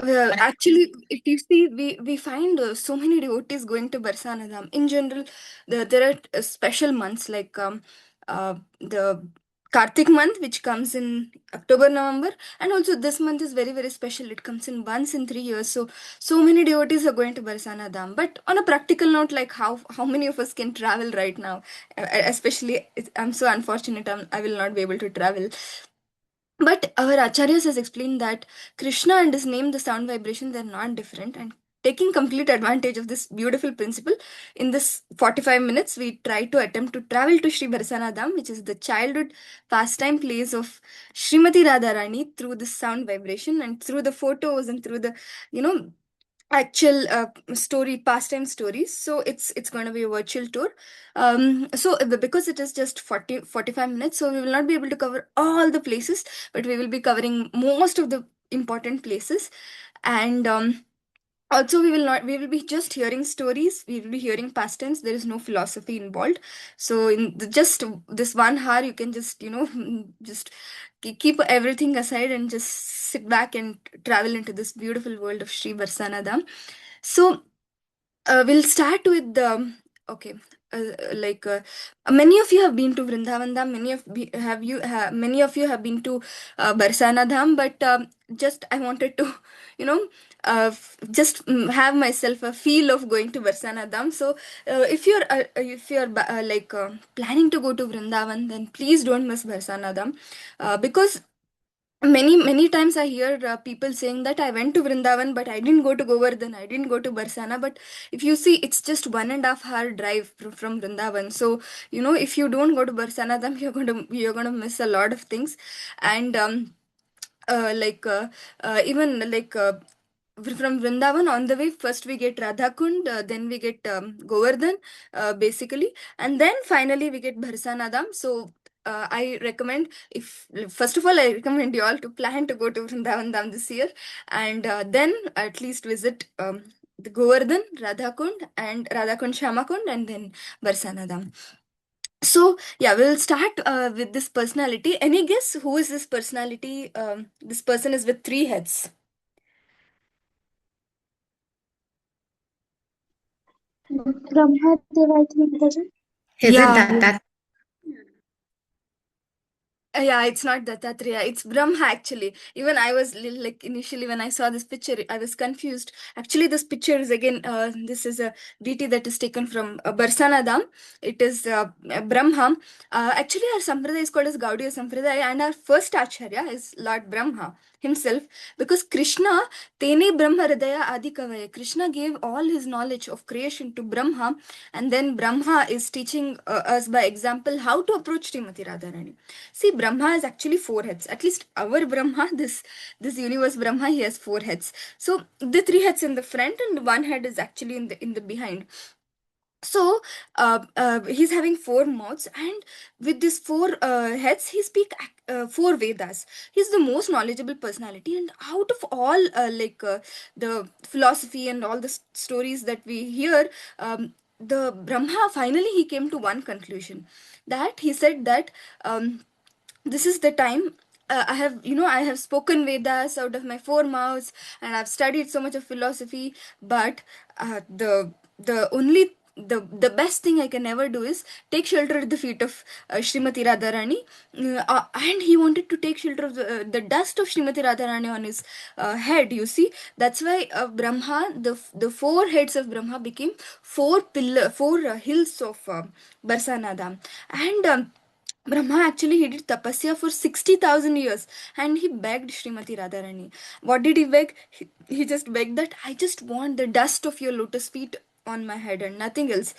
Actually, if you see, we find so many devotees going to Barsana Dham. In general, there are special months like the Kartik month, which comes in October, November, and also this month is very, very special. It comes in once in 3 years. So many devotees are going to Barsana Dham. But on a practical note, like how many of us can travel right now? Especially, I'm so unfortunate. I will not be able to travel. But our acharyas has explained that Krishna and his name, the sound vibration, they're not different. And taking complete advantage of this beautiful principle, in this 45 minutes, we try to attempt to travel to Sri Barsana Dham, which is the childhood pastime place of Srimati Radharani, through the sound vibration and through the photos and through the, you know, actual story pastime stories. So it's going to be a virtual tour. Because it is just 45 minutes, so we will not be able to cover all the places, but we will be covering most of the important places. And also we will be just hearing stories, we will be hearing pastimes. There is no philosophy involved. So in just this 1 hour, you can just just keep everything aside and just sit back and travel into this beautiful world of Sri Barsana Dham. So we'll start with the okay. Like many of you have been to Vrindavan Dham, many of you have been to Barsana Dham, but just I wanted to, you know, just have myself a feel of going to Barsana Dham. So if you're planning to go to Vrindavan, then please don't miss Barsana Dham, because many times I hear people saying that I went to Vrindavan, but I didn't go to Govardhan, I didn't go to Barsana. But if you see, it's just 1.5 hour drive from Vrindavan. So if you don't go to Barsana, then you're going to miss a lot of things. And like even like from Vrindavan, on the way, first we get Radhakund, then we get Govardhan, basically, and then finally we get Bharsana Dham. So I recommend, if first of all, I recommend you all to plan to go to Vrindavan Dham this year, and then at least visit the Govardhan, Radhakund Shamakund, and then Bharsana Dham. So yeah, we'll start with this personality. Any guess who is this personality? This person is with three heads. Brahmadev, I think it is. Is it Yeah, that? yeah, it's not Dattatreya, it's Brahma actually. Even I was like initially when I saw this picture, I was confused. Actually, this picture is again, this is a deity that is taken from Barsana Dham. It is Brahma. Actually, our Sampradaya is called as Gaudiya Sampradaya, and our first Acharya is Lord Brahma himself, because Krishna, Tene Brahma Hridaya Adi Kavaya. Krishna gave all his knowledge of creation to Brahma, and then Brahma is teaching us by example how to approach Srimati Radharani. See, Brahma has actually four heads. At least our Brahma, this universe Brahma, he has four heads. So the three heads in the front and one head is actually in the behind. So he's having four mouths, and with these four heads, he speak four Vedas. He's the most knowledgeable personality, and out of all the philosophy and all the stories that we hear, the Brahma finally he came to one conclusion, that he said that. This is the time, I have spoken Vedas out of my four mouths, and I've studied so much of philosophy, but the best thing I can ever do is take shelter at the feet of Srimati Radharani. And he wanted to take shelter of the dust of Srimati Radharani on his head, you see. That's why Brahma, the four heads of Brahma became four hills of Barsana Dham. And Brahma actually he did tapasya for 60,000 years, and he begged Srimati Radharani. What did he beg? He just begged that I just want the dust of your lotus feet on my head and nothing else.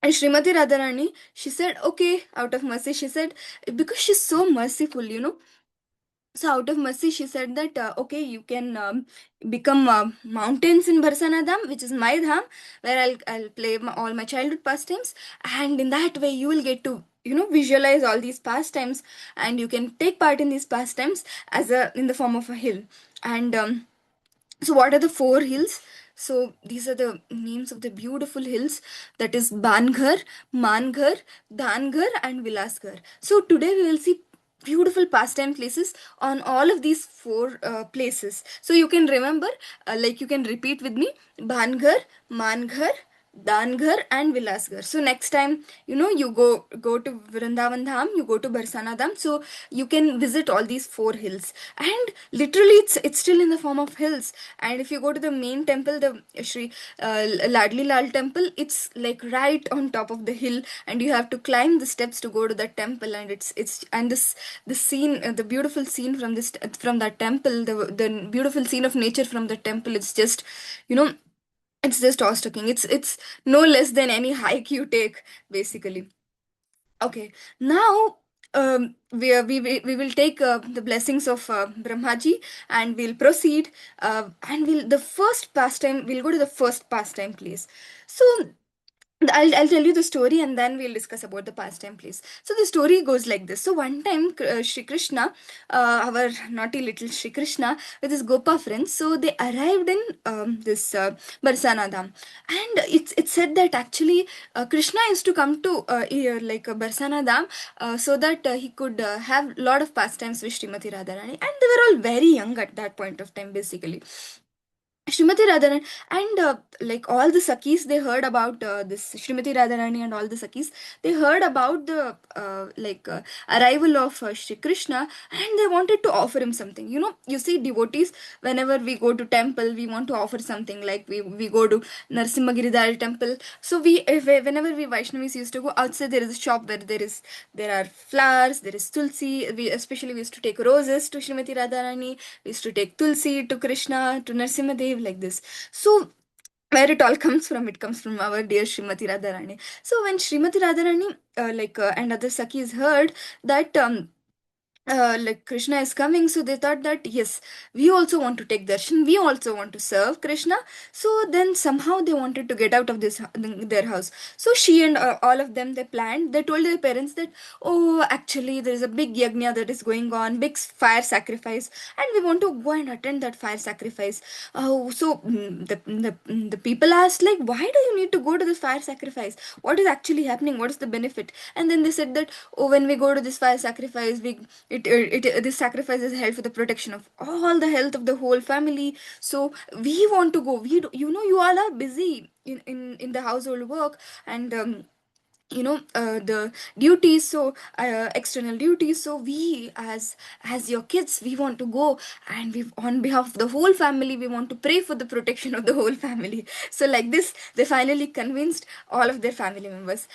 And Srimati Radharani, she said, okay, out of mercy, she said, because she's so merciful, So out of mercy, she said that, okay, you can become mountains in Barsana Dham, which is my dham, where I'll play all my childhood pastimes, and in that way you will get to visualize all these pastimes, and you can take part in these pastimes as a in the form of a hill. And so what are the four hills? So these are the names of the beautiful hills, that is Banghar, Manghar, Danghar, and Vilasghar. So today we will see beautiful pastime places on all of these four places. So you can remember, like you can repeat with me: Bhanghar, Manghar, Danghar, and Vilasghar. So next time, you go to Vrindavan Dham, you go to Barsana Dham, so you can visit all these four hills. And literally, it's still in the form of hills. And if you go to the main temple, the Shri Ladli Lal temple, it's like right on top of the hill, and you have to climb the steps to go to that temple. And it's and this scene, the beautiful scene from this from that temple, the beautiful scene of nature from the temple, it's just, you know it's just awe-striking. It's no less than any hike you take, basically. Okay, now we will take the blessings of Brahmaji, and we'll proceed. And the first pastime, we'll go to the first pastime place. So I'll tell you the story, and then we'll discuss about the pastime, please. So the story goes like this. So one time, Shri Krishna, our naughty little Shri Krishna, with his Gopa friends, so they arrived in this Barsana Dham. And it's said that actually Krishna used to come to here, like Barsana Dham, so that he could have lot of pastimes with Srimati Radharani. And they were all very young at that point of time, basically. Srimati Radharani, and like all the Sakis, they heard about this Srimati Radharani, and all the Sakis, they heard about the arrival of Shri Krishna, and they wanted to offer him something. You see, devotees, whenever we go to temple, we want to offer something. Like we go to Narsimha temple, so whenever we Vaishnavis used to go outside, there is a shop where there are flowers, there is tulsi. We used to take roses to Srimati Radharani, we used to take tulsi to Krishna, to Narsimhadev, like this. So where it all comes from, it comes from our dear Srimati Radharani. So when Srimati Radharani and other Sakis heard that like Krishna is coming, so they thought that yes, we also want to take darshan, we also want to serve Krishna. So then somehow they wanted to get out of their house. So she and all of them, they planned. They told their parents that, oh, actually there is a big yagna that is going on, big fire sacrifice, and we want to go and attend that fire sacrifice. So the people asked, like, why do you need to go to this fire sacrifice? What is actually happening? What is the benefit? And then they said that, oh, when we go to this fire sacrifice, this sacrifice is held for the protection of all the health of the whole family. So we want to go. You all are busy in the household work, and the duties, so external duties. So we, as your kids, we want to go, and we, on behalf of the whole family, we want to pray for the protection of the whole family. So like this, they finally convinced all of their family members.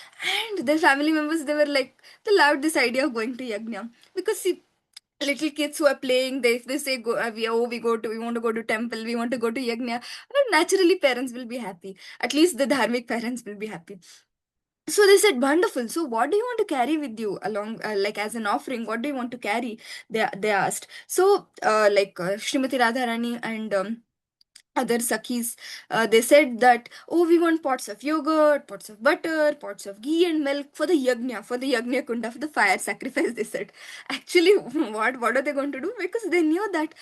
And their family members, they were like, they loved this idea of going to yagna, because see, little kids who are playing, they say, go, we want to go to temple, we want to go to yagna, and naturally parents will be happy. At least the dharmic parents will be happy. So they said, wonderful. So what do you want to carry with you along, like as an offering? What do you want to carry? They asked. So Srimati Radharani and other Sakis, they said that, oh, we want pots of yogurt, pots of butter, pots of ghee and milk for the yagna kunda, for the fire sacrifice, they said. Actually, what are they going to do? Because they knew that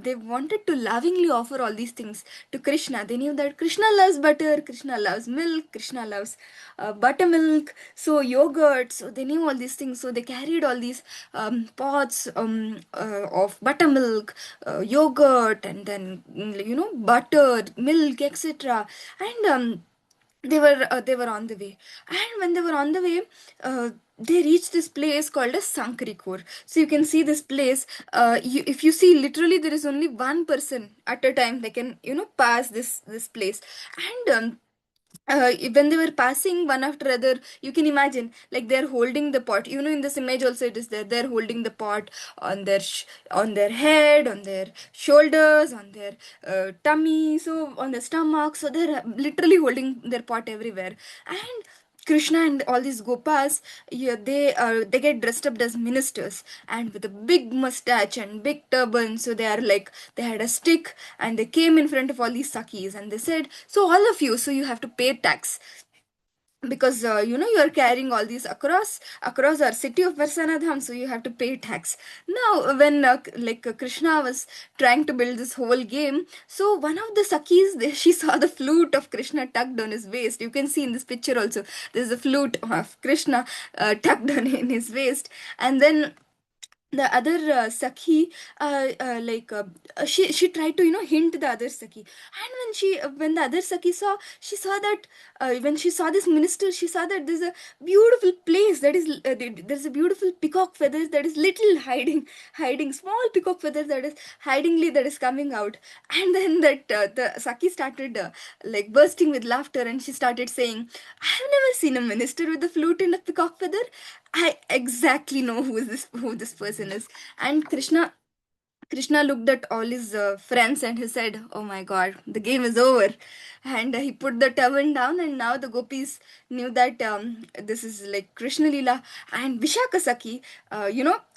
they wanted to lovingly offer all these things to Krishna. They knew that Krishna loves butter, Krishna loves milk, Krishna loves buttermilk, so yogurt. So they knew all these things. So they carried all these pots of buttermilk, yogurt, and then butter, milk, etc. And they were on the way. And when they were on the way, they reached this place called as Sankarikor. So you can see this place. If you see, literally there is only one person at a time they can pass this place. And when they were passing one after other, you can imagine, like, they're holding the pot. In this image also it is there. They're holding the pot on on their head, on their shoulders, on their tummy, so on their stomach. So they're literally holding their pot everywhere. And Krishna and all these gopas, yeah, they get dressed up as ministers, and with a big mustache and big turban. So they are like, they had a stick, and they came in front of all these sakis, and they said, so all of you, so you have to pay tax, because you are carrying all these across our city of Varsana Dham, so you have to pay tax. Now when Krishna was trying to build this whole game, so one of the sakis, she saw the flute of Krishna tucked on his waist. You can see in this picture also, there's a flute of Krishna tucked on in his waist. And then the other Sakhi, she tried to, hint the other Sakhi. And when the other Sakhi saw, she saw that, when she saw this minister, she saw that there's a beautiful place that is, there's a beautiful peacock feathers that is little hiding small peacock feathers that is hidingly that is coming out. And then that the Sakhi started like bursting with laughter, and she started saying, "I've never seen a minister with a flute and a peacock feather. I exactly know who this person is." And Krishna looked at all his friends, and he said, "Oh my God, the game is over." And he put the turban down, and now the gopis knew that this is like Krishna Lila. And Vishaka Sakhi,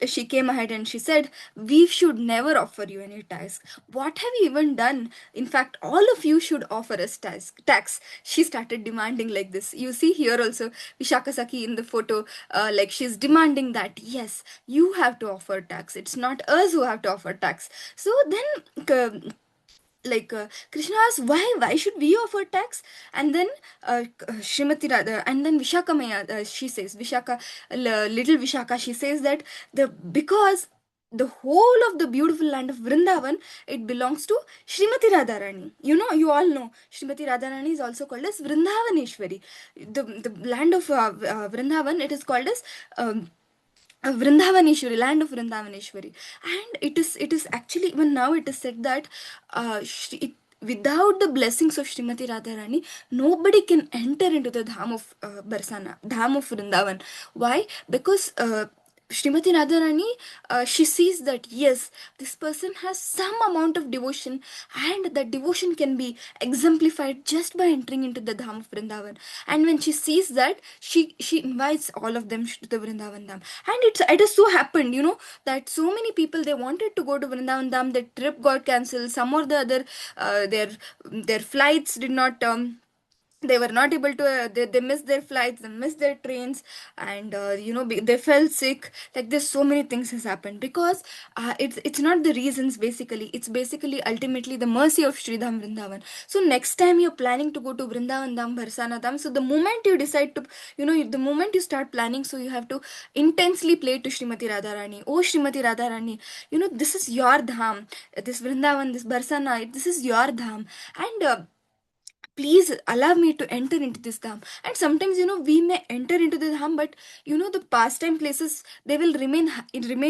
she came ahead and she said, "We should never offer you any task. What have you even done? In fact, all of you should offer us tax." She started demanding like this. You see here also Vishaka Sakhi in the photo, like she's demanding that, yes, you have to offer tax. It's not us who have to offer tax. So then, Krishna asks, why should we offer tax? And then Srimati Radha, and then Vishaka Maya, she says, little Vishaka, she says that the because the whole of the beautiful land of Vrindavan, it belongs to Srimati Radharani. You all know Srimati Radharani is also called as Vrindavaneshwari. The land of Vrindavan, it is called as Vrindavaneshwari, land of Vrindavaneshwari. And it is actually, even now it is said that without the blessings of Srimati Radharani, nobody can enter into the Dham of Barsana, Dham of Vrindavan. Why? Because Srimati Radharani, she sees that, yes, this person has some amount of devotion, and that devotion can be exemplified just by entering into the Dham of Vrindavan. And when she sees that, she invites all of them to the Vrindavan Dham. And it has so happened, that so many people, they wanted to go to Vrindavan Dham, their trip got cancelled, some or the other, their flights did not. They were not able to, they missed their flights, they missed their trains, and they fell sick. Like, there's so many things has happened, because it's not the reasons, basically it's basically ultimately the mercy of Sri Dham Vrindavan. So next time you're planning to go to Vrindavan Dham, Barsana Dham, so the moment you decide to, the moment you start planning, so you have to intensely play to Srimati Radharani. Oh Srimati Radharani, this is your dham, this Vrindavan, this Barsana, this is your dham. And please allow me to enter into this dham. And sometimes, we may enter into the dham, but the pastime places, they will remain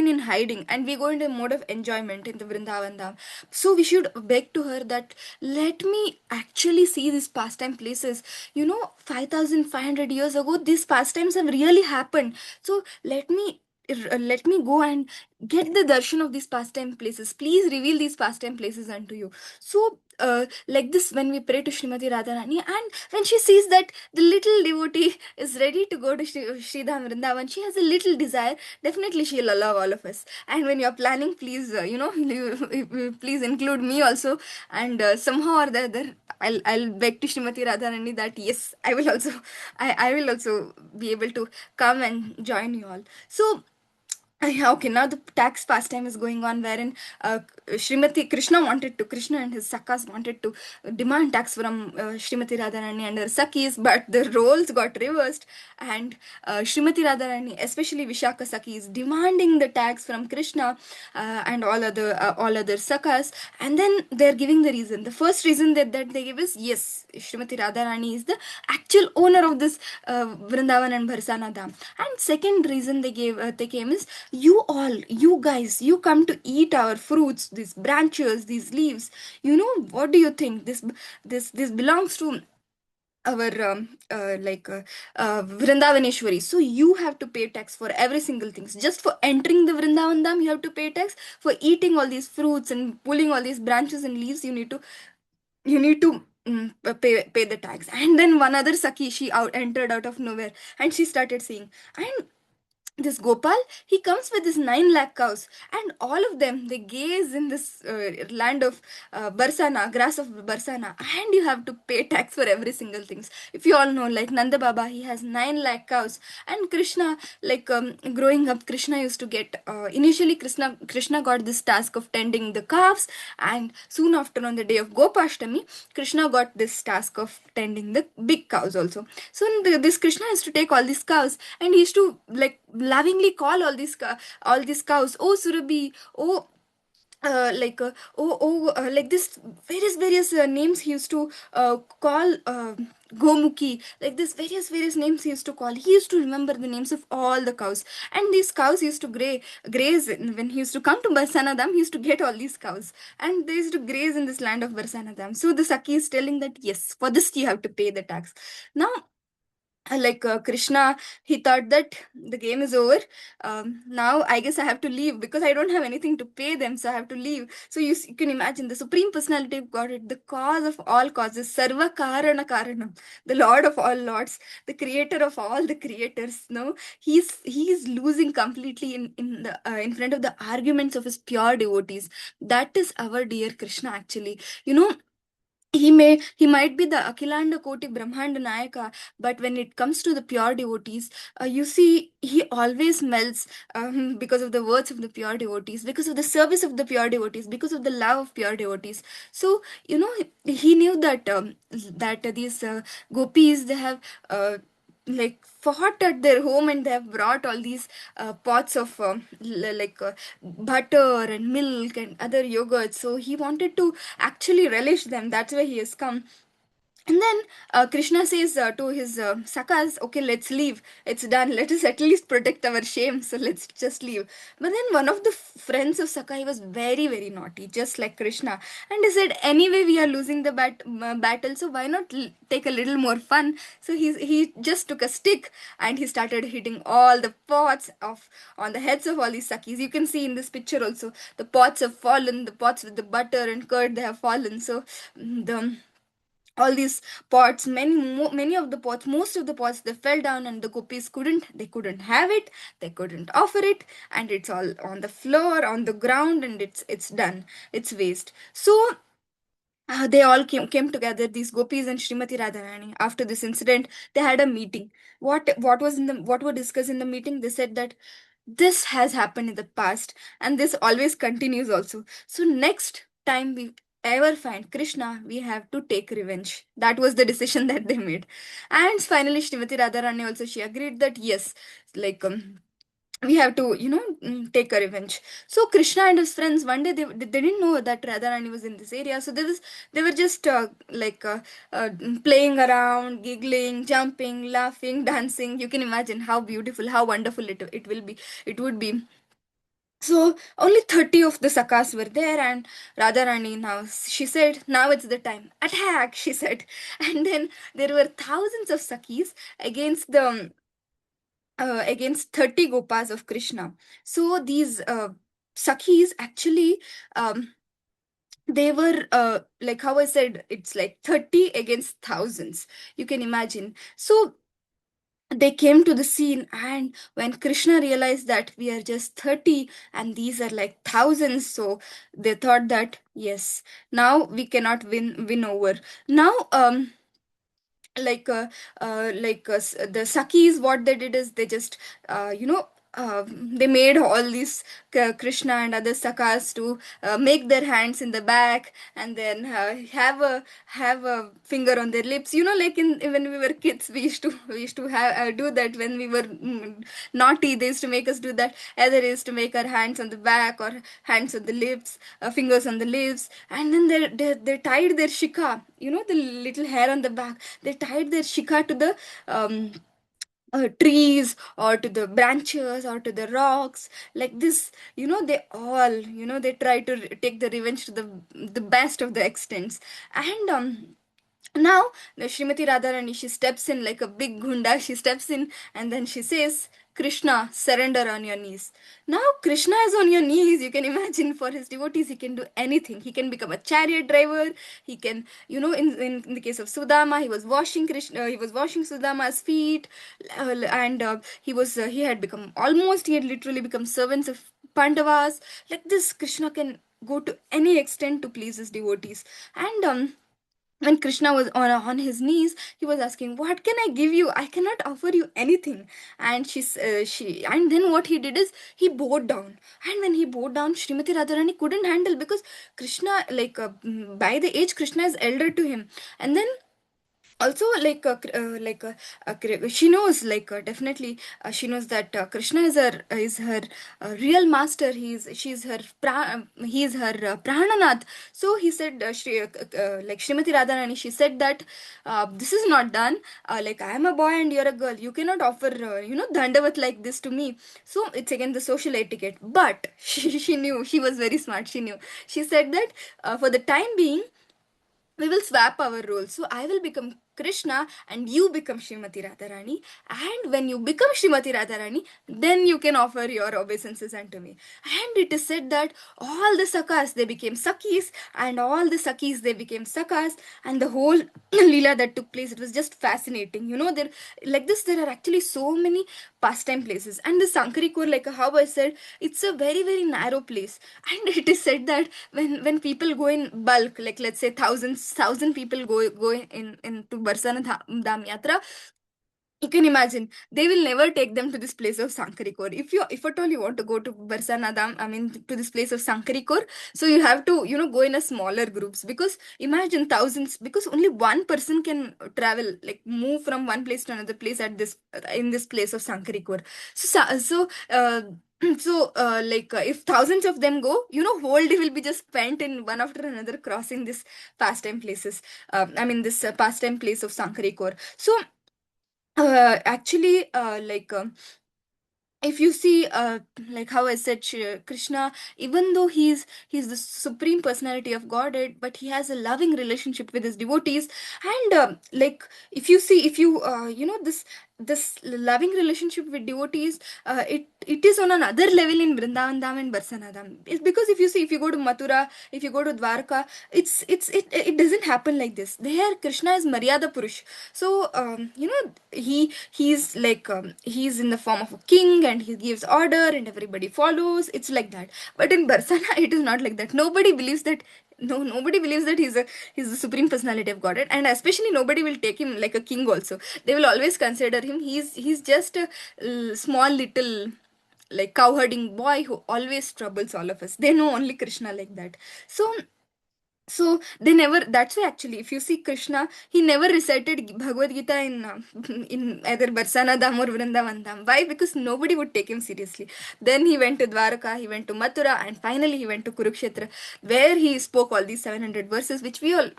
in hiding, and we go into a mode of enjoyment in the Vrindavan dham. So we should beg to her that, let me actually see these pastime places. 5,500 years ago, these pastimes have really happened. So let me go and get the darshan of these pastime places. Please reveal these pastime places unto you. So like this, when we pray to Srimati Radharani, and when she sees that the little devotee is ready to go to Sridham Vrindavan, she has a little desire, definitely she'll allow all of us. And when you're planning, please, please include me also. And somehow or the other, I'll beg to Srimati Radharani that, yes, I will also be able to come and join you all. So yeah, okay, now the tax pastime is going on, wherein Krishna and his Sakas wanted to demand tax from Srimati Radharani and her Sakis, but the roles got reversed, and Srimati Radharani, especially Vishaka Saki, is demanding the tax from Krishna and all other Sakas. And then they're giving the reason. The first reason that they give is, yes, Srimati Radharani is the actual owner of this Vrindavan and Barsana Dham. And second reason they came is, you guys, you come to eat our fruits, these branches, these leaves. What do you think? This belongs to our Vrindavaneshwari. So you have to pay tax for every single thing. Just for entering the Vrindavan Dham, you have to pay tax. For eating all these fruits and pulling all these branches and leaves, you need to pay the tax. And then one other Saki, she entered out of nowhere, and she started saying, and this Gopal, he comes with his 9 lakh cows, and all of them, they gaze in this land of Barsana, grass of Barsana, and you have to pay tax for every single things. If you all know, like Nanda Baba, he has 9 lakh cows, and Krishna, like growing up, Krishna used to get, initially Krishna got this task of tending the calves, and soon after, on the day of Gopashtami, Krishna got this task of tending the big cows also. So this Krishna used to take all these cows, and he used to, like, lovingly call all these cows, oh Surabhi, oh like this various names he used to call Gomuki, like this various names he used to call. He used to remember the names of all the cows, and these cows used to graze when he used to come to Barsana Dam. He used to get all these cows, and they used to graze in this land of Barsana Dam. So the Saki is telling that yes, for this you have to pay the tax. Now Krishna, he thought that the game is over. Now I guess I have to leave because I don't have anything to pay them, so I have to leave. So you can imagine the Supreme Personality of Godhead, the cause of all causes, Sarva Karana Karanam, the Lord of all lords, the creator of all the creators. No, he's losing completely in front of the arguments of his pure devotees. That is our dear Krishna, actually. You know, he might be the Akhilanda Koti Brahmanda Nayaka, but when it comes to the pure devotees, you see he always melts because of the words of the pure devotees, because of the service of the pure devotees, because of the love of pure devotees. So you know, he knew that these gopis, they have like fought at their home, and they have brought all these pots of butter and milk and other yogurts. So he wanted to actually relish them. That's why he has come. And then Krishna says to his sakas, okay, let's leave. It's done. Let us at least protect our shame. So let's just leave. But then one of the friends of Saka, he was very, very naughty, just like Krishna. And he said, anyway, we are losing the battle, so why not take a little more fun? So he just took a stick and he started hitting all the pots of on the heads of all these Sakis. You can see in this picture also, the pots have fallen, the pots with the butter and curd, they have fallen. So the all these pots, many of the pots, most of the pots, they fell down, and the gopis couldn't have it, they couldn't offer it, and it's all on the floor, on the ground, and it's done, it's waste. So they all came together, these gopis and Srimati Radharani. After this incident, they had a meeting. What were discussed in the meeting? They said that this has happened in the past, and this always continues also. So next time we ever find Krishna, we have to take revenge. That was the decision that they made. And finally, Srimati Radharani also, she agreed that yes, like we have to, take a revenge. So Krishna and his friends, one day they didn't know that Radharani was in this area. So they were just uh, playing around, giggling, jumping, laughing, dancing. You can imagine how beautiful, how wonderful it would be. So only 30 of the Sakas were there, and Radharani, now she said, now it's the time. Attack, she said. And then there were thousands of Sakis against 30 Gopas of Krishna. So these Sakhis actually, they were like how I said, it's like 30 against thousands. You can imagine. So they came to the scene, and when Krishna realized that we are just 30 and these are like thousands, so they thought that yes, now we cannot win over. Now the Sakis, what they did is they just they made all these Krishna and other Sakas to make their hands in the back, and then have a finger on their lips. You know, like in when we were kids, we used to have do that when we were naughty. They used to make us do that. Either is to make our hands on the back or hands on the lips, fingers on the lips, and then they tied their shika. You know, the little hair on the back. They tied their shika to the trees or to the branches or to the rocks, like this. You know, they all, they try to take the revenge to the best of the extents. And now the Srimati Radharani, she steps in like a big gunda. She steps in and then she says, Krishna, surrender on your knees. Now Krishna is on your knees. You can imagine, for his devotees, he can do anything. He can become a chariot driver. He can, in the case of Sudama, he was washing Sudama's feet, and he had literally become servants of Pandavas. Like this, Krishna can go to any extent to please his devotees. And when Krishna was on his knees, he was asking, what can I give you? I cannot offer you anything. And and then what he did is he bowed down. And when he bowed down, Srimati Radharani couldn't handle, because Krishna, by the age, Krishna is elder to him. And then Also, she knows, definitely, she knows that Krishna is her real master. He is her prananath. So he said, like Srimati Radharani, she said that this is not done. Like, I am a boy and you're a girl, you cannot offer dandavat like this to me. So it's again the social etiquette. But she knew, she was very smart, she knew. She said that for the time being, we will swap our roles. So I will become Krishna and you become Srimati Radharani. And when you become Srimati Radharani, then you can offer your obeisances unto me. And it is said that all the Sakas they became Sakis, and all the Sakis they became Sakas, and the whole Leela that took place, it was just fascinating. There, like this, there are actually so many pastime places. And the Sankarikor, like how I said, it's a very, very narrow place. And it is said that when people go in bulk, like let's say thousand people go in into Barsana Dham Yatra, you can imagine they will never take them to this place of Sankarikor. If at all you want to go to Barsana Dham, I mean to this place of Sankarikor, so you have to go in a smaller groups, because imagine thousands, because only one person can travel, like move from one place to another place at this in this place of Sankarikor. If thousands of them go, whole day will be just spent in one after another crossing this pastime places. I mean this pastime place of Sankarikor. So actually, if you see, like how I said, Krishna, even though he's the supreme personality of Godhead, but he has a loving relationship with his devotees. And like if you this loving relationship with devotees, it is on another level in Vrindavan Dham and Barsana Dham. It's because if you see, if you go to Mathura, if you go to Dwarka, it doesn't happen like this. There Krishna is Maryada Purush. So he's in the form of a king, and he gives order and everybody follows. It's like that. But in Barsana it is not like that. Nobody believes that. No, nobody believes that he's the supreme personality of Godhead, and especially nobody will take him like a king also. They will always consider him, he's just a small little, like, cowherding boy who always troubles all of us. They know only Krishna like that. So they never, that's why actually if you see Krishna, he never recited Bhagavad Gita in in either Barsana Dham or Vrindavan Dham. Why? Because nobody would take him seriously. Then he went to Dwaraka, he went to Mathura, and finally he went to Kurukshetra, where he spoke all these 700 verses, which we all,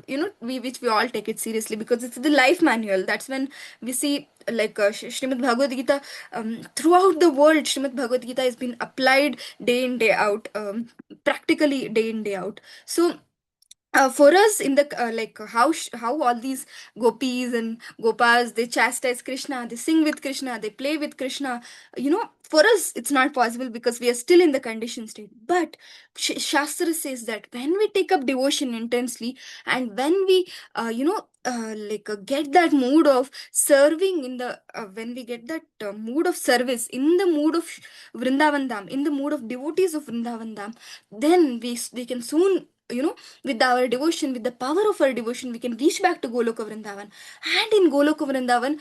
which we all take it seriously, because it's the life manual. That's when we see, like Srimad Bhagavad Gita, throughout the world, Srimad Bhagavad Gita has been applied day in day out, practically day in day out. So for us in the how all these gopis and gopas, they chastise Krishna, they sing with Krishna, they play with Krishna. For us it's not possible, because we are still in the conditioned state. But Shastra says that when we take up devotion intensely, and when we get that mood of serving in the when we get that mood of service in the mood of Vrindavan Dham, in the mood of devotees of Vrindavan Dham, then we can soon, with our devotion, with the power of our devotion, we can reach back to Goloka Vrindavan. And in Goloka Vrindavan,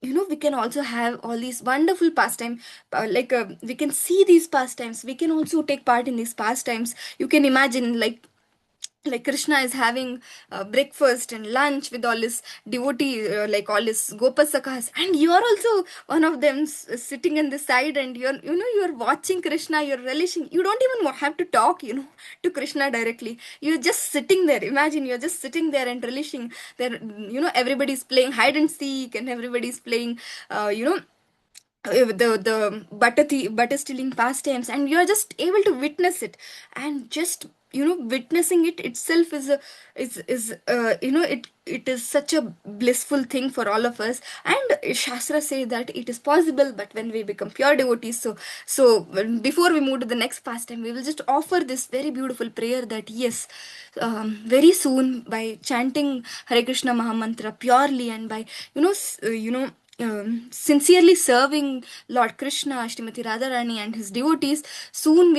we can also have all these wonderful pastime. We can see these pastimes, we can also take part in these pastimes. You can imagine, like Krishna is having breakfast and lunch with all his devotee, like all his gopasakas, and you are also one of them, sitting on the side, and you're watching Krishna, you're relishing. You don't even have to talk, to Krishna directly. You're just sitting there. Imagine you're just sitting there and relishing. There, everybody's playing hide and seek, and everybody's playing, the butter stealing pastimes, and you're just able to witness it. And just witnessing it itself is it is such a blissful thing for all of us. And Shastra say that it is possible, but when we become pure devotees. Before we move to the next pastime, we will just offer this very beautiful prayer that yes, very soon, by chanting Hare Krishna Mahamantra purely, and by sincerely serving Lord Krishna, Srimati Radharani, and his devotees, soon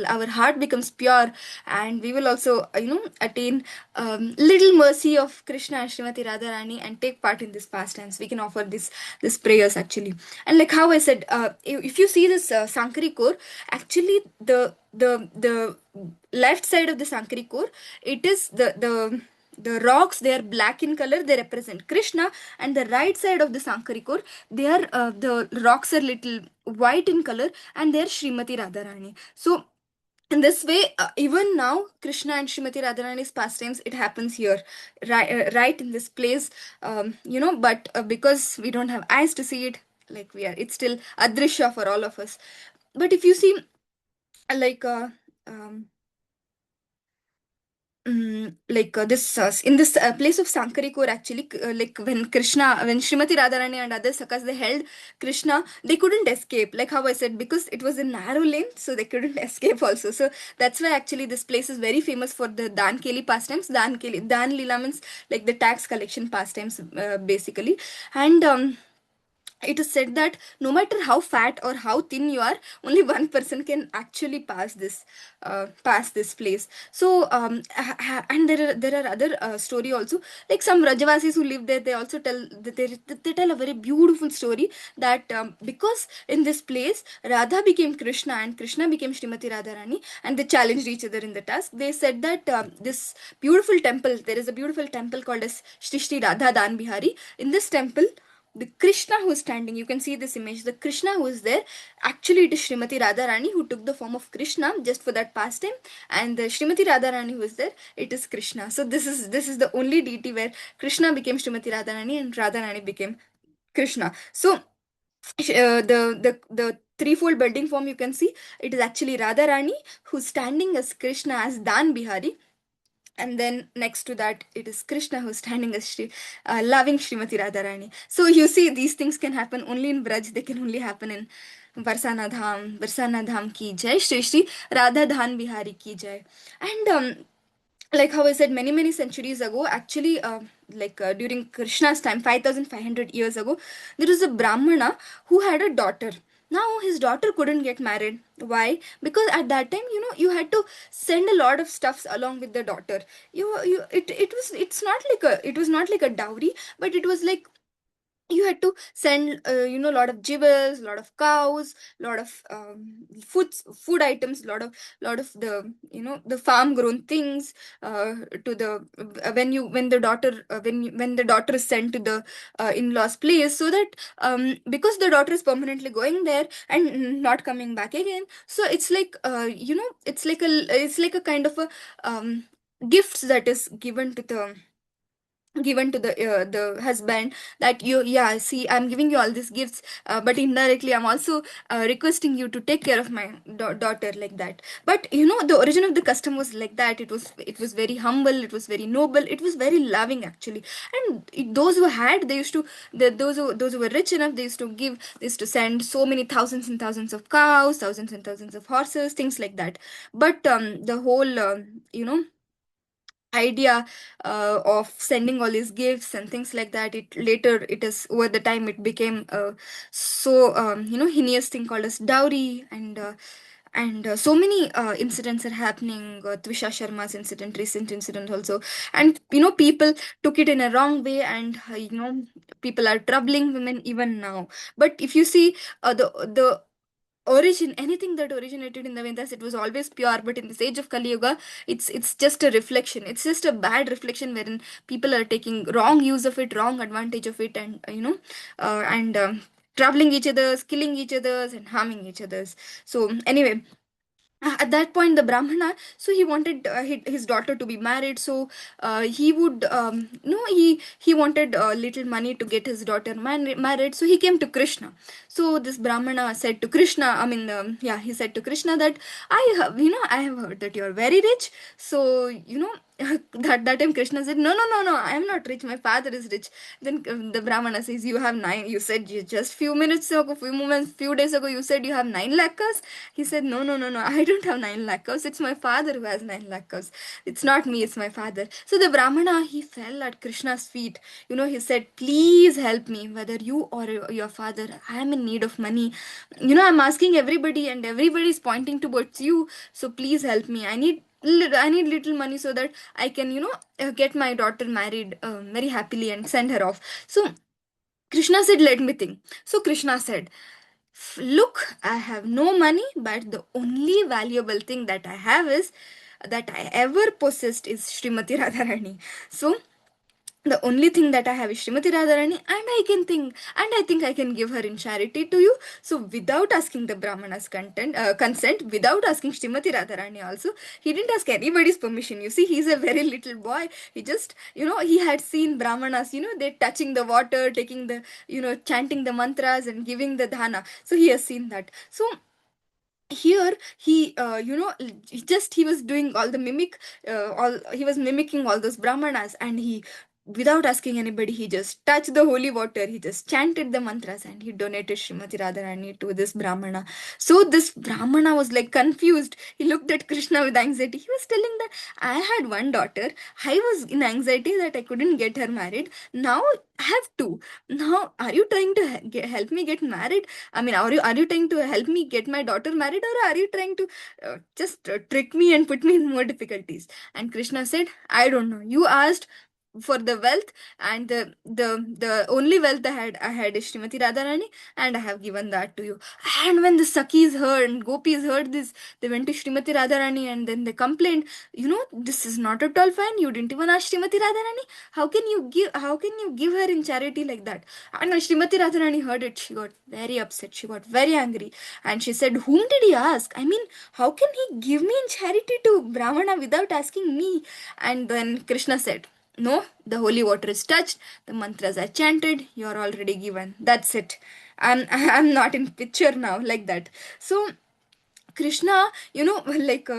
our heart becomes pure, and we will also, attain little mercy of Krishna and Srimati Radharani, and take part in this pastimes. We can offer this prayers actually. And like how I said, if you see this Sankari core, actually the left side of the Sankari core, it is the the rocks, they are black in color, they represent Krishna, and the right side of the Sankarikor, they are the rocks are little white in color, and they are Srimati Radharani. So in this way, even now Krishna and Srimati Radharani's pastimes, it happens here, right in this place. But because we don't have eyes to see it, like we are, it's still adrisha for all of us. But if you see, like um, this in this place of Sankarikor, actually, like when Srimati Radharani and other sakas, they held Krishna, they couldn't escape. Like how I said, because it was a narrow lane, so they couldn't escape also. So that's why actually this place is very famous for the Dan Keli pastimes. Dan Lila means like the tax collection pastimes, basically. And it is said that no matter how fat or how thin you are, only one person can actually pass this place. So and there are other story also, like some Rajavasis who live there, they also tell that they tell a very beautiful story, that because in this place Radha became Krishna and Krishna became Srimati Radharani, and they challenged each other in the task. They said that this beautiful temple, there is a beautiful temple called as Shri Shri Radha Dan Bihari. In this temple, the Krishna who is standing, you can see this image, the Krishna who is there, actually it is Srimati Radharani who took the form of Krishna just for that pastime, and the Srimati Radharani who is there, it is Krishna. So this is the only deity where Krishna became Srimati Radharani and Radharani became Krishna. So the threefold building form, you can see, it is actually Radharani who's standing as Krishna as Dan Bihari, and then next to that it is Krishna who's standing as loving Srimati Radharani. So you see, these things can happen only in Braj, they can only happen in Barsana Dham ki jai, Shri Shri Radha Dhan Bihari ki jai. And like how I said, many centuries ago, actually, during Krishna's time, 5,500 years ago, there was a Brahmana who had a daughter. Now his daughter couldn't get married. Why? Because at that time, you had to send a lot of stuffs along with the daughter. It was not like a dowry, but it was like you had to send a lot of jewels, a lot of cows, a lot of food items, lot of the the farm grown things, to the when the daughter when the daughter is sent to the in-laws place, so that because the daughter is permanently going there and not coming back again, so it's like it's like a kind of a gifts that is given to the husband, that you, yeah, see, I'm giving you all these gifts, but indirectly I'm also requesting you to take care of my daughter, like that. But the origin of the custom was like that. It was very humble, it was very noble, it was very loving actually. And those who had, they used to, those who were rich enough, they used to send so many thousands and thousands of cows, thousands and thousands of horses, things like that. But the whole idea of sending all these gifts and things like that, it is over the time it became so heinous thing called as dowry. And so many incidents are happening, Twisha Sharma's incident, recent incident also. And people took it in a wrong way, and people are troubling women even now. But if you see, the anything that originated in the Vedas, it was always pure. But in this age of Kali Yuga, it's just a reflection, it's just a bad reflection, wherein people are taking wrong use of it, wrong advantage of it, and and troubling each other's, killing each other's, and harming each other's. So anyway, at that point, the Brahmana, so he wanted his daughter to be married. So he would no he wanted little money to get his daughter married. So he came to Krishna. So this Brahmana said to Krishna, I mean, yeah, he said to Krishna that I have heard that you are very rich. So that time Krishna said, no, no, no, no, I am not rich, my father is rich. Then the Brahmana says, you said, you just few minutes ago, few days ago, you said you have 9 lakh cows. He said, no, no, no, no, I don't have 9 lakh cows. It's my father who has 9 lakh cows. It's not me, it's my father. So the Brahmana, he fell at Krishna's feet. He said, please help me, whether you or your father, I am in need of money. I'm asking everybody, and everybody is pointing towards you. So please help me. I need little money so that I can, get my daughter married very happily and send her off. So Krishna said, let me think. So Krishna said, look, I have no money, but the only valuable thing that I have is that I ever possessed is Srimati Radharani. So the only thing that I have is Srimati Radharani, and I think I can give her in charity to you. So without asking the Brahmana's consent, without asking Srimati Radharani also, he didn't ask anybody's permission. You see, he's a very little boy. He just, he had seen Brahmanas, they touching the water, taking the, chanting the mantras and giving the dhana. So he has seen that. So here he he was doing all the all he was mimicking all those brahmanas, and he, without asking anybody, he just touched the holy water, he just chanted the mantras, and he donated Srimati Radharani to this brahmana. So this brahmana was like confused. He looked at Krishna with anxiety. He was telling that I had one daughter, I was in anxiety that I couldn't get her married, now I have two. Now are you trying to help me get married? I mean, are you trying to help me get my daughter married, or are you trying to just trick me and put me in more difficulties? And Krishna said, I don't know. You asked for the wealth, and the only wealth I had is Srimati Radharani, and I have given that to you. And when the Sakis heard and Gopis heard this, they went to Srimati Radharani and then they complained, this is not at all fine. You didn't even ask Srimati Radharani. How can you give her in charity like that? And when Srimati Radharani heard it, she got very upset. She got very angry. And she said, whom did he ask? I mean, how can he give me in charity to Brahmana without asking me? And then Krishna said, no, the holy water is touched, the mantras are chanted, you're already given. That's it. I'm not in picture now, like that. So Krishna, like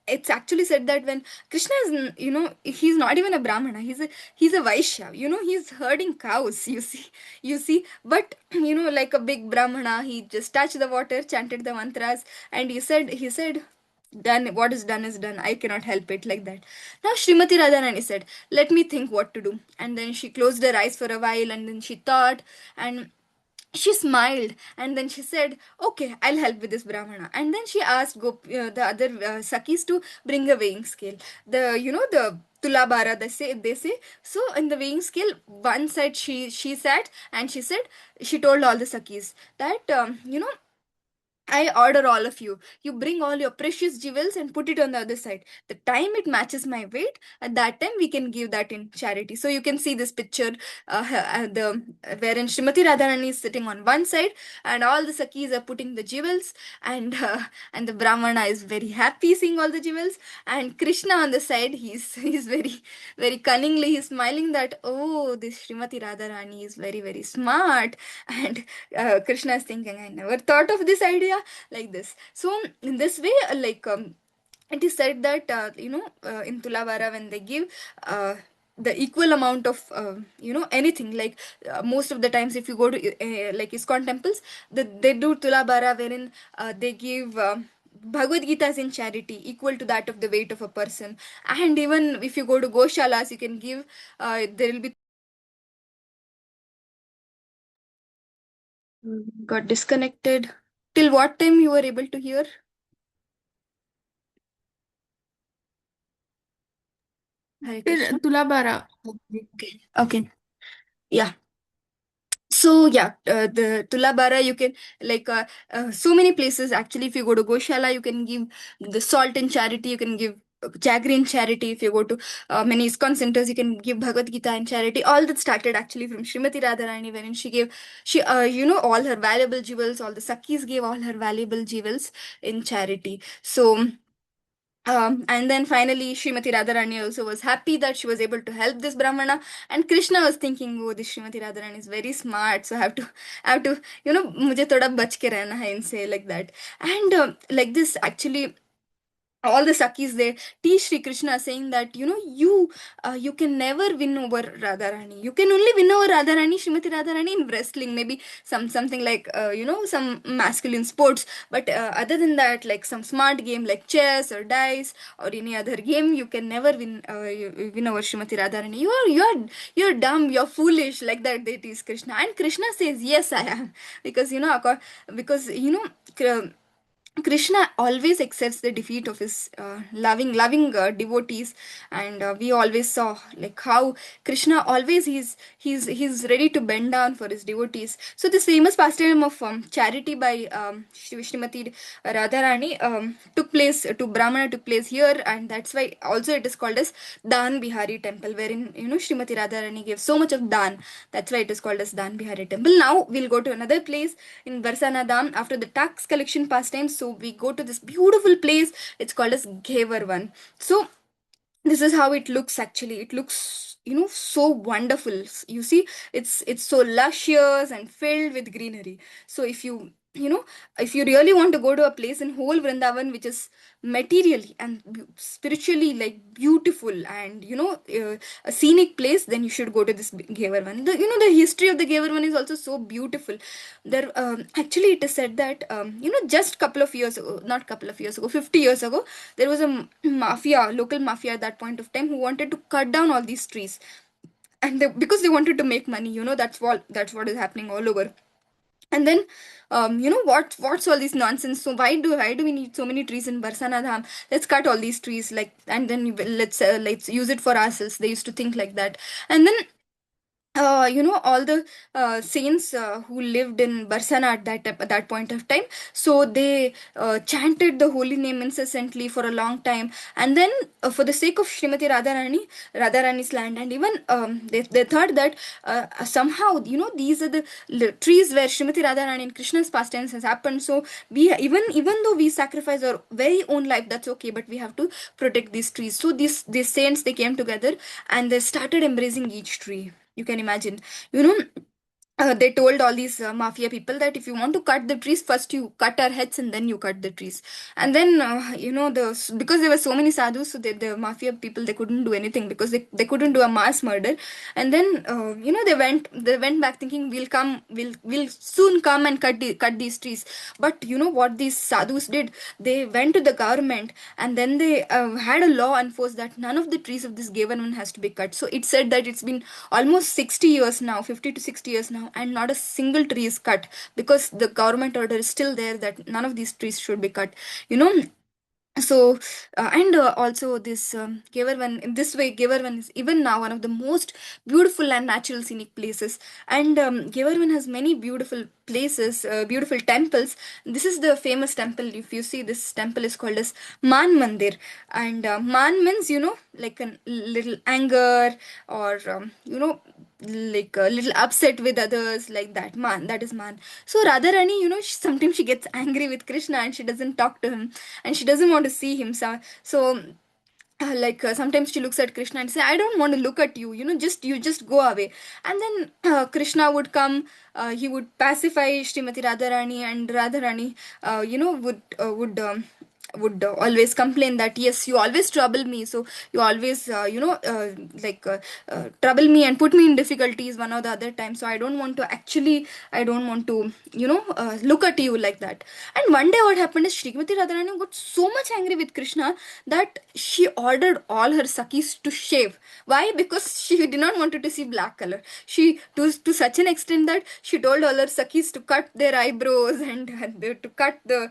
it's actually said that when Krishna is, he's not even a Brahmana. He's a Vaishya. He's herding cows. You see. But like a big Brahmana, he just touched the water, chanted the mantras, and he said, done. What is done. I cannot help it, like that. Now Srimati Radharani said, let me think what to do. And then she closed her eyes for a while, and then she thought, and she smiled, and then she said, okay, I'll help with this brahmana. And then she asked the other sakis to bring a weighing scale, the tulabara, they say. So in the weighing scale, one side she sat, and she told all the sakis that, I order all of you. You bring all your precious jewels and put it on the other side. The time it matches my weight, at that time we can give that in charity. So you can see this picture, the wherein Srimati Radharani is sitting on one side, and all the sakis are putting the jewels, and the Brahmana is very happy seeing all the jewels, and Krishna on the side, he's very very cunningly he's smiling that, oh, this Srimati Radharani is very very smart, and Krishna is thinking, I never thought of this idea, like this. So in this way, it is said that, in Tulavara, when they give the equal amount of anything, like most of the times if you go to like ISKCON temples, they do Tulabara, wherein they give Bhagavad Gita is in charity equal to that of the weight of a person. And even if you go to Goshalas, you can give, there will be, got disconnected. Till what time you were able to hear? Hare फिर Krishna. तुला बारा. Okay. Okay. Yeah. So yeah, the Tulabara, you can, like so many places actually. If you go to Goshala, you can give the salt in charity. You can give jaggery in charity. If you go to many ISKCON centers, you can give Bhagavad Gita in charity. All that started actually from Srimati Radharani, wherein she all her valuable jewels. All the Sakis gave all her valuable jewels in charity. So and then finally, Srimati Radharani also was happy that she was able to help this Brahmana. And Krishna was thinking, oh, this Srimati Radharani is very smart, so I have to, मुझे थोड़ा बच के रहना है इनसे, like that. And like this, actually, all the sakis, they teach Sri Krishna, saying that, you can never win over Radharani. You can only win over Radharani, Srimati Radharani, in wrestling, maybe something like some masculine sports. But other than that, like some smart game like chess or dice or any other game, you can never win over Srimati Radharani. You're dumb, you're foolish, like that they teach Krishna. And Krishna says, yes, I am. Because because Krishna always accepts the defeat of his loving devotees, and we always saw like how Krishna always he's ready to bend down for his devotees. So this famous pastime of charity by Srimati Radharani took place to Brahmana took place here, and that's why also it is called as Dan Bihari Temple, wherein Srimati Radharani gave so much of Dan. That's why it is called as Dan Bihari Temple. Now we'll go to another place in Barsana Dham after the tax collection pastime. So we go to this beautiful place. It's called as Ghevar. So this is how it looks. Actually, it looks so wonderful. You see, it's so luscious and filled with greenery. So if you really want to go to a place in whole Vrindavan which is materially and spiritually like beautiful and a scenic place, then you should go to this Ghevar. The history of the Ghevar is also so beautiful. There actually it is said that just couple of years ago, not couple of years ago, 50 years ago, there was a mafia, local mafia at that point of time, who wanted to cut down all these trees, and because they wanted to make money. That's what is happening all over. And then what's all this nonsense? So why do we need so many trees in Barsana Dham? Let's cut all these trees, like, and then let's use it for ourselves. They used to think like that. And then all the saints who lived in Barsana at that point of time, so they chanted the holy name incessantly for a long time. And then for the sake of Srimati Radharani's land, and even they thought that somehow these are the trees where Srimati Radharani and Krishna's pastimes has happened. So we, even though we sacrifice our very own life, that's okay, but we have to protect these trees. So these saints, they came together and they started embracing each tree. You can imagine, you know they told all these mafia people that if you want to cut the trees, first you cut our heads and then you cut the trees. And then because there were so many sadhus, so the mafia people, they couldn't do anything, because they couldn't do a mass murder. And then they went back thinking, we'll soon come and cut these trees. But you know what these sadhus did? They went to the government, and then they had a law enforced that none of the trees of this given one has to be cut. So it said that it's been almost 60 years now, 50 to 60 years now, and not a single tree is cut, because the government order is still there that none of these trees should be cut. you know so and also this Gevarvan, in this way, Gevarvan is even now one of the most beautiful and natural scenic places. And Gevarvan has many beautiful places, beautiful temples. This is the famous temple. If you see, this temple is called as Man Mandir. And Man means, like a little anger, or like a little upset with others, like that. Man, that is Man. So Radharani, sometimes she gets angry with Krishna and she doesn't talk to him, and she doesn't want to see him. So sometimes she looks at Krishna and say, I don't want to look at you, just go away. And then Krishna would come. He would pacify Srimati Radharani, and Radharani would always complain that, yes, you always trouble me, so you always trouble me and put me in difficulties one or the other time. So I don't want to look at you like that. And one day what happened is, Srimati Radharani got so much angry with Krishna that she ordered all her Sakhis to shave. Why? Because she did not want to see black color. She, to such an extent that she told all her Sakhis to cut their eyebrows, and to cut the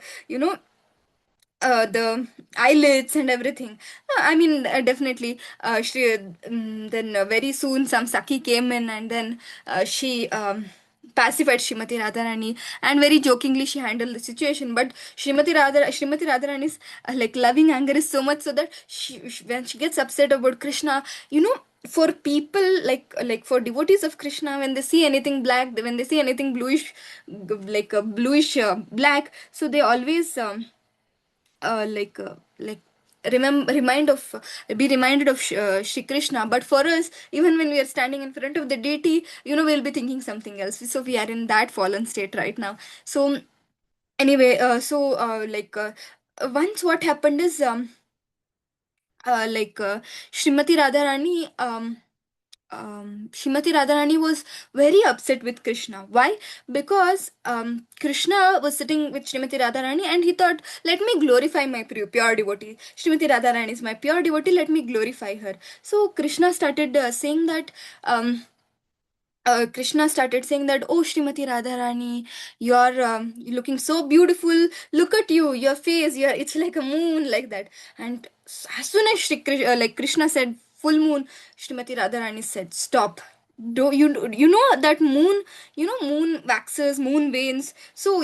eyelids and everything. I mean, definitely. Then very soon some Saki came in, and then she pacified Srimati Radharani, and very jokingly she handled the situation. But Srimati Radharani's like loving anger is so much so that when she gets upset about Krishna, for people like for devotees of Krishna, when they see anything black, when they see anything bluish, like a bluish black, so they always like be reminded of Shri Krishna. But for us, even when we are standing in front of the deity, we'll be thinking something else. So we are in that fallen state right now. So anyway, once what happened is, Srimati Radharani Srimati Radharani was very upset with Krishna. Why? Because Krishna was sitting with Srimati Radharani, and he thought, let me glorify my pure devotee. Srimati Radharani is my pure devotee, let me glorify her. So Krishna started saying that. Krishna started saying that, "Oh, Srimati Radharani, you're looking so beautiful. Look at you, your face. It's like a moon, like that." And as soon as like Krishna said full moon, Srimati Radharani said, "Stop. Do you know that moon? You know moon waxes, moon veins. So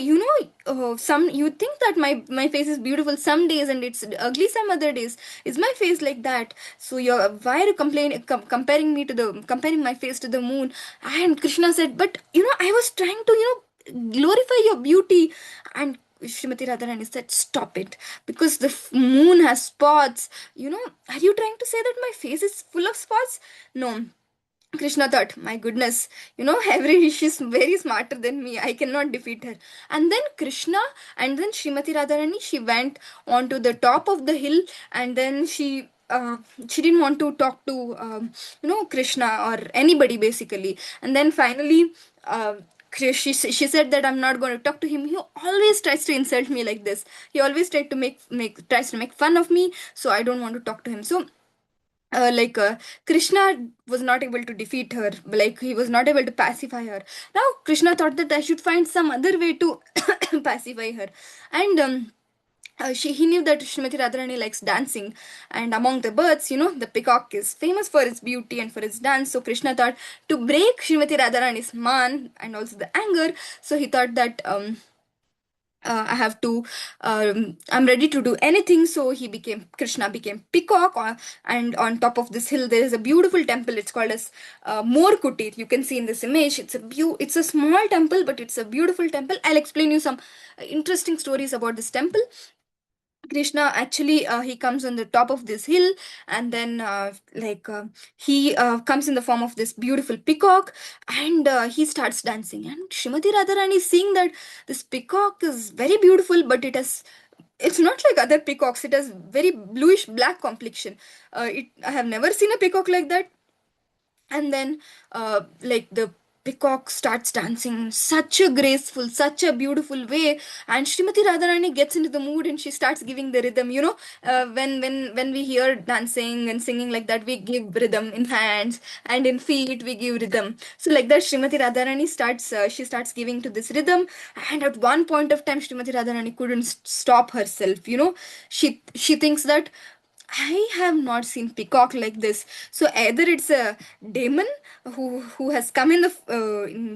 some you think that my face is beautiful some days and it's ugly some other days. Is my face like that? So you're why are you comparing me to the comparing my face to the moon?" And Krishna said, "But I was trying to glorify your beauty." And Srimati Radharani said, "Stop it, because the moon has spots. Are you trying to say that my face is full of spots? No." Krishna thought, "My goodness, she's very smarter than me. I cannot defeat her." And then Srimati Radharani, she went onto the top of the hill, and then she didn't want to talk to Krishna or anybody basically. And then finally, she said that, "I'm not going to talk to him. He always tries to insult me like this. He always tried to tries to make fun of me. So I don't want to talk to him." So Krishna was not able to defeat her, like he was not able to pacify her. Now Krishna thought that I should find some other way to pacify her. And he knew that Srimati Radharani likes dancing, and among the birds, the peacock is famous for its beauty and for its dance. So Krishna thought to break Srimati Radharani's man and also the anger. So he thought that I have to, I'm ready to do anything. So Krishna became peacock, and on top of this hill there is a beautiful temple. It's called as More Kutir. You can see in this image. It's a small temple, but it's a beautiful temple. I'll explain you some interesting stories about this temple. Krishna actually he comes on the top of this hill, and then he comes in the form of this beautiful peacock, and he starts dancing. And Srimati Radharani is seeing that this peacock is very beautiful, but it's not like other peacocks. It has very bluish black complexion. I have never seen a peacock like that. And then the peacock starts dancing in such a graceful, such a beautiful way, and Srimati Radharani gets into the mood and she starts giving the rhythm. When we hear dancing and singing like that, we give rhythm in hands, and in feet we give rhythm. So like that, Srimati Radharani starts giving to this rhythm. And at one point of time, Srimati Radharani couldn't stop herself. She thinks that, "I have not seen peacock like this." So either it's a demon who has come in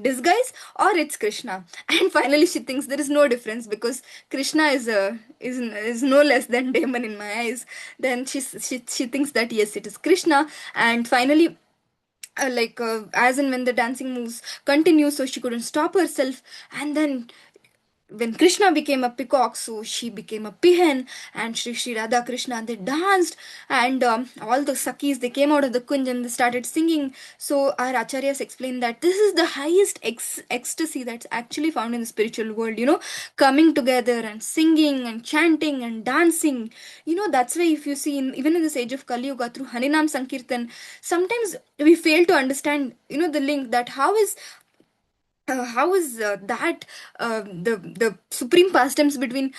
disguise, or it's Krishna. And finally, she thinks there is no difference, because Krishna is no less than demon in my eyes. Then she thinks that yes, it is Krishna. And finally, as and when the dancing moves continue, so she couldn't stop herself. And then when Krishna became a peacock, so she became a pihen, and Shri Radha Krishna, they danced, and all the Sakis, they came out of the kunj and they started singing. So our acharyas explained that this is the highest ecstasy that's actually found in the spiritual world, coming together and singing and chanting and dancing. That's why if you see, even in this age of Kali Yuga, through Harinam Sankirtan, sometimes we fail to understand, the link that how is that the supreme pastimes between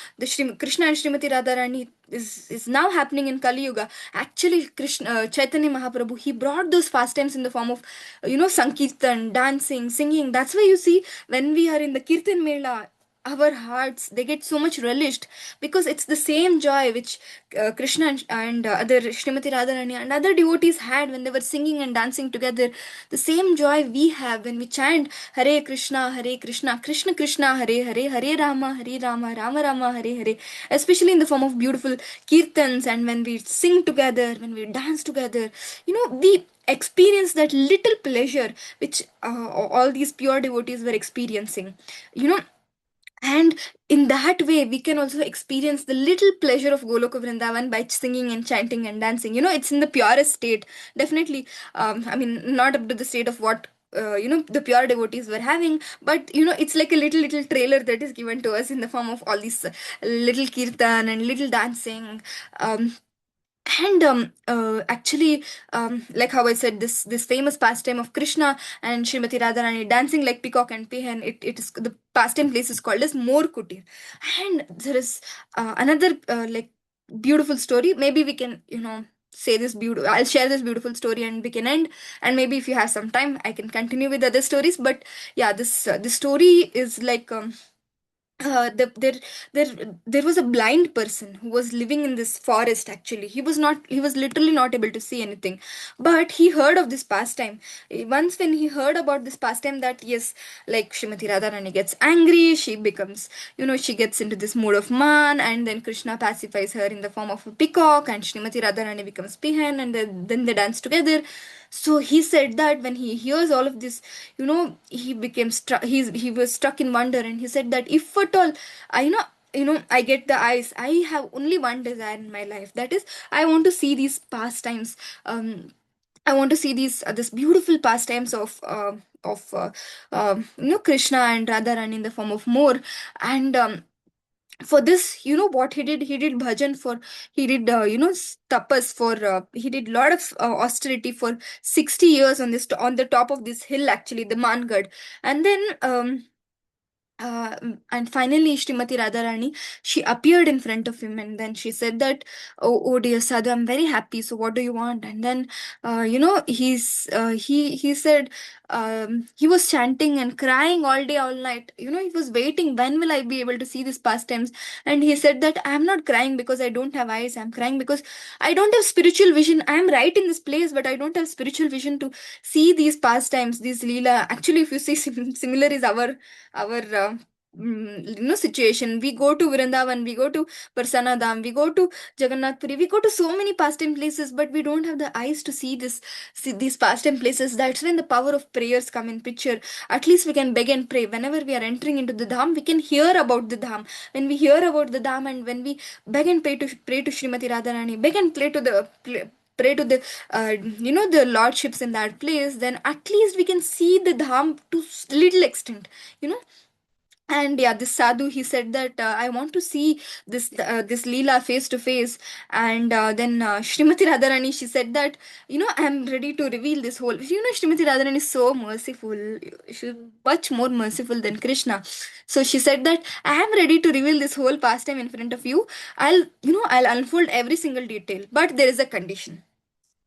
Krishna and Srimati Radharani is now happening in Kali Yuga. Actually, Krishna Chaitanya Mahaprabhu, he brought those pastimes in the form of Sankirtan, dancing, singing. That's why you see, when we are in the Kirtan Mela, our hearts, they get so much relished, because it's the same joy which Krishna and other Srimati Radharani and other devotees had when they were singing and dancing together. The same joy we have when we chant Hare Krishna, Krishna Krishna, Hare Hare, Hare Rama, Hare Rama, Rama Rama, Hare Hare, especially in the form of beautiful kirtans, and when we sing together, when we dance together, we experience that little pleasure which all these pure devotees were experiencing. you know and in that way, we can also experience the little pleasure of Goloka Vrindavan by singing and chanting and dancing. It's in the purest state. Definitely, I mean, not up to the state of what the pure devotees were having, but it's like a little trailer that is given to us in the form of all these little kirtan and little dancing. And actually, like how I said, this famous pastime of Krishna and Srimati Radharani dancing like peacock and peahen, it is the pastime place is called as More Kutir. And there is another like beautiful story. Maybe we can I'll share this beautiful story and we can end. And maybe if you have some time, I can continue with other stories. But yeah, this story is like, there was a blind person who was living in this forest. Actually, he was literally not able to see anything, but he heard of this pastime. Once when he heard about this pastime, that yes, like Srimati Radharani gets angry, she becomes, she gets into this mood of man, and then Krishna pacifies her in the form of a peacock, and Srimati Radharani becomes peahen, and then they dance together. So he said that when he hears all of this, he became struck. He was struck in wonder, and he said that if at all, I I get the eyes, I have only one desire in my life, that is, I want to see these pastimes. I want to see these this beautiful pastimes of Krishna and Radharani in the form of more. And for this, what he did bhajan for, he did tapas for, he did lot of austerity for 60 years on on the top of this hill, actually the Mangad. And then and finally, Srimati Radharani, she appeared in front of him, and then she said that, oh dear Sadhu, I'm very happy. So what do you want? And then, he said, he was chanting and crying all day, all night. He was waiting. When will I be able to see these pastimes? And he said that I'm not crying because I don't have eyes. I'm crying because I don't have spiritual vision. I'm right in this place, but I don't have spiritual vision to see these pastimes, these leela. Actually, if you see, similar is our situation. We go to Vrindavan, we go to Barsana Dham, we go to Jagannath Puri, we go to so many pastime places, but we don't have the eyes to see these pastime places. That's when the power of prayers come in picture. At least we can beg and pray. Whenever we are entering into the Dham, we can hear about the Dham. When we hear about the Dham, and when we beg and pray to Srimati Radharani, beg and pray to the the lordships in that place, then at least we can see the Dham to little extent. you know and yeah, this sadhu, he said that, I want to see this leela face to face. And then Shrimati Radharani, she said that, I'm ready to reveal this whole. Shrimati Radharani is so merciful. She's much more merciful than Krishna. So she said that, I am ready to reveal this whole pastime in front of you. I'll unfold every single detail, but there is a condition.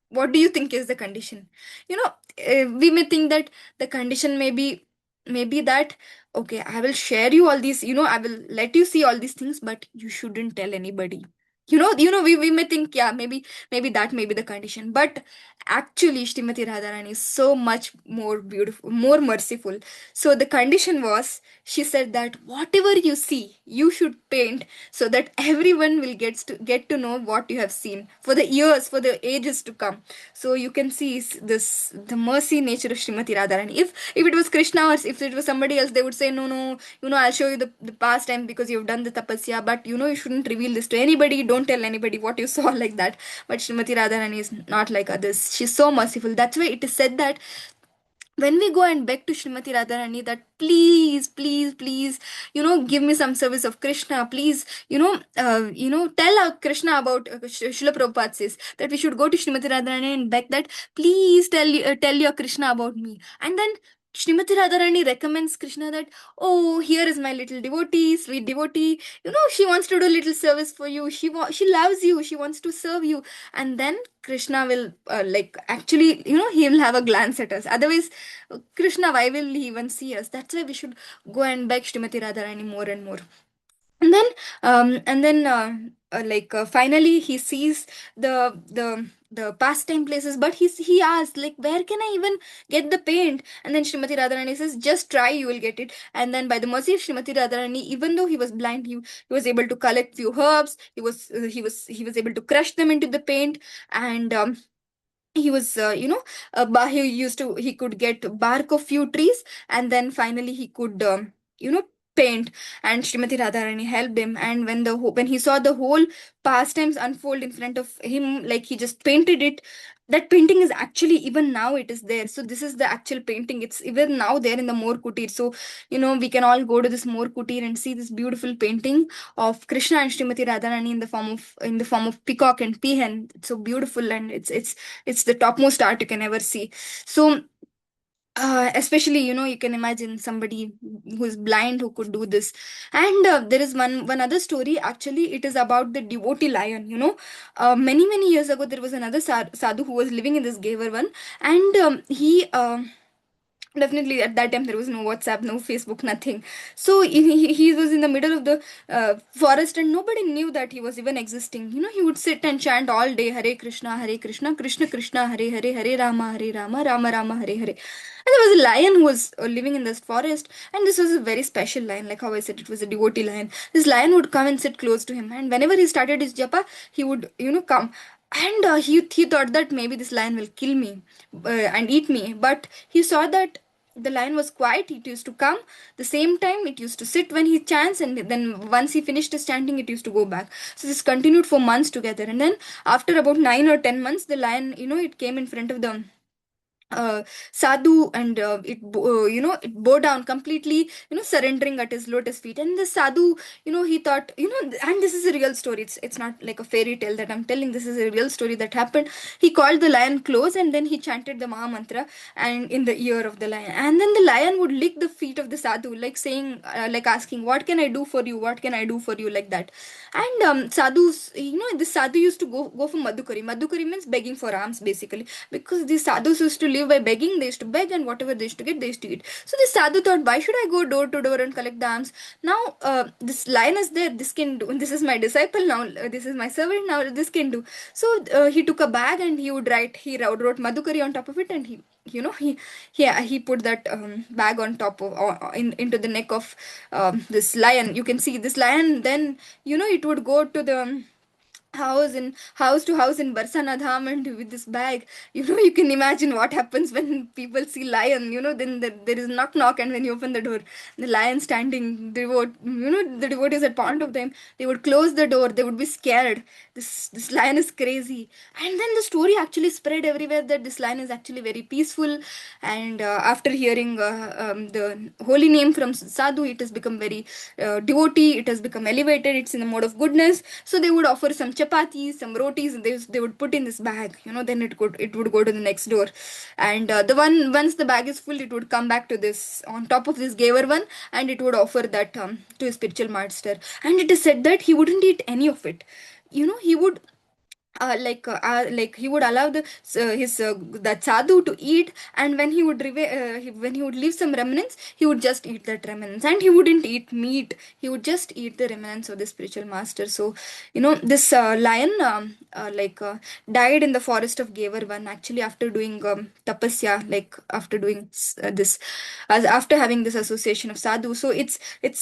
What do you think is the condition? We may think that the condition may be that, okay, I will share you all these, I will let you see all these things, but you shouldn't tell anybody. We may think, yeah, maybe that may be the condition, but actually Srimati Radharani is so much more beautiful, more merciful. So the condition was, she said that whatever you see, you should paint, so that everyone will get to know what you have seen for the years, for the ages to come. So you can see the mercy nature of Srimati Radharani. If it was Krishna, or if it was somebody else, they would say, no, no, I'll show you the past time because you've done the tapasya, but you shouldn't reveal this to anybody. Don't tell anybody what you saw, like that. But Srimati Radharani is not like others. She's so merciful. That's why it is said that when we go and beg to Srimati Radharani that, please, please, please, give me some service of Krishna, please, tell Krishna about, Srila Prabhupada says that we should go to Srimati Radharani and beg that, please tell your Krishna about me. And then Srimati Radharani recommends Krishna that, oh, here is my little devotee, sweet devotee. She wants to do little service for you. She loves you. She wants to serve you. And then Krishna will, actually, he will have a glance at us. Otherwise, Krishna, why will he even see us? That's why we should go and beg Srimati Radharani more and more. And then finally he sees the pastime places, but he asks, like, where can I even get the paint? And then Srimati Radharani says, just try, you will get it. And then by the mercy of Srimati Radharani, even though he was blind, he was able to collect few herbs. He was able to crush them into the paint. And he was he could get bark of few trees, and then finally he could paint. And Srimati Radharani helped him, and when he saw the whole pastimes unfold in front of him, like, he just painted it. That painting is actually, even now it is there. So this is the actual painting. It's even now there in the More Kutir. So we can all go to this More Kutir and see this beautiful painting of Krishna and Srimati Radharani in the form of peacock and peahen. It's so beautiful, and it's the topmost art you can ever see. So Especially, you can imagine somebody who's blind who could do this. And there is one other story. Actually, it is about the devotee lion. Many years ago, there was another sadhu who was living in this Gaver one, and he definitely at that time there was no WhatsApp, no Facebook, nothing. So he was in the middle of the forest, and nobody knew that he was even existing. He would sit and chant all day, Hare Krishna, Hare Krishna, Krishna Krishna, Hare Hare, Hare Rama, Hare Rama, Rama Rama, Hare Hare. And there was a lion who was living in this forest, and this was a very special lion. Like how I said, it was a devotee lion. This lion would come and sit close to him, and whenever he started his japa, he would, come. And he thought that maybe this lion will kill me and eat me. But he saw that the lion was quiet. It used to come the same time, it used to sit when he chants, and then once he finished his chanting, it used to go back. So this continued for months together, and then after about 9 or 10 months, the lion, it came in front of the sadhu, and it bowed down completely, surrendering at his lotus feet. And the sadhu, he thought, and this is a real story, it's not like a fairy tale that I'm telling, this is a real story that happened. He called the lion close, and then he chanted the Maha Mantra and in the ear of the lion, and then the lion would lick the feet of the sadhu, like saying, like asking, what can I do for you, what can I do for you, like that. And sadhus, this sadhu used to go for madhukari. Madhukari means begging for alms, basically, because these sadhus used to live by begging. They used to beg, and whatever they used to get, they used to eat. So this sadhu thought, why should I go door to door and collect the alms? Now this lion is there, this can do, this is my disciple now, this is my servant now, this can do. So he took a bag, and he wrote madhukari on top of it, and he put that bag on top of, into the neck of this lion. You can see this lion, then it would go to the house to house in Barsana Dham, and with this bag, you can imagine what happens when people see lion. Then there is knock knock, and when you open the door, the lion standing. The devotees at point of them, they would close the door. They would be scared. This lion is crazy, and then the story actually spread everywhere that this lion is actually very peaceful. And after hearing the holy name from sadhu, it has become very devotee. It has become elevated. It's in the mode of goodness. So they would offer some chapatis, some rotis, and they would put in this bag. Then it would go to the next door, and once the bag is full, it would come back to this on top of this gaver one, and it would offer that to a spiritual master. And it is said that he wouldn't eat any of it. He would like he would allow his that sadhu to eat, and when he would leave some remnants, he would just eat that remnants, and he wouldn't eat meat. He would just eat the remnants of the spiritual master. So this lion died in the forest of Gavar one, actually, after doing tapasya, like after doing this, as after having this association of sadhu. So it's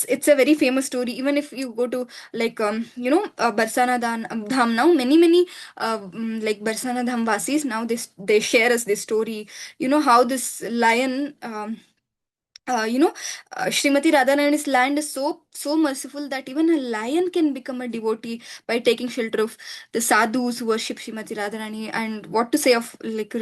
a very famous story. Even if you go to like Barsana Dham now, many like Barsana Dham Vasis now, they share us this story. How this lion uh, you know, Srimati Radharani's land is so merciful that even a lion can become a devotee by taking shelter of the sadhus who worship Srimati Radharani. And what to say of like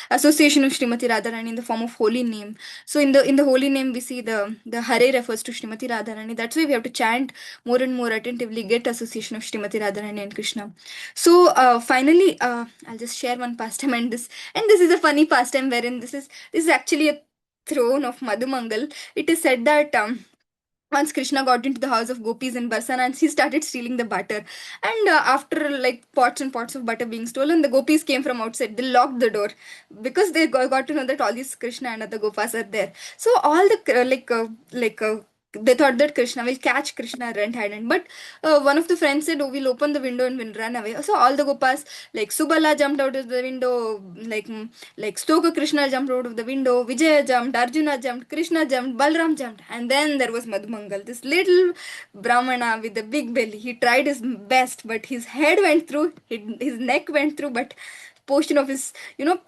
association of Srimati Radharani in the form of holy name. So in the holy name, we see the Hare refers to Srimati Radharani. That's why we have to chant more and more attentively, get association of Srimati Radharani and Krishna. So finally, I'll just share one pastime, and this is a funny pastime wherein this is actually a throne of Madhumangal. It is said that once Krishna got into the house of gopis in Barsana, and he started stealing the butter. And after like pots and pots of butter being stolen, the gopis came from outside. They locked the door because they got to know that all these Krishna and other gopas are there. So all the they thought that Krishna will catch Krishna red-handed. But one of the friends said, "Oh, we'll open the window and we'll run away." So all the gopas, like Subala jumped out of the window, like Stoka Krishna jumped out of the window, Vijaya jumped, Arjuna jumped, Krishna jumped, Balram jumped, and then there was Madhumangal, this little Brahmana with a big belly. He tried his best, but his head went through, his neck went through, but portion of his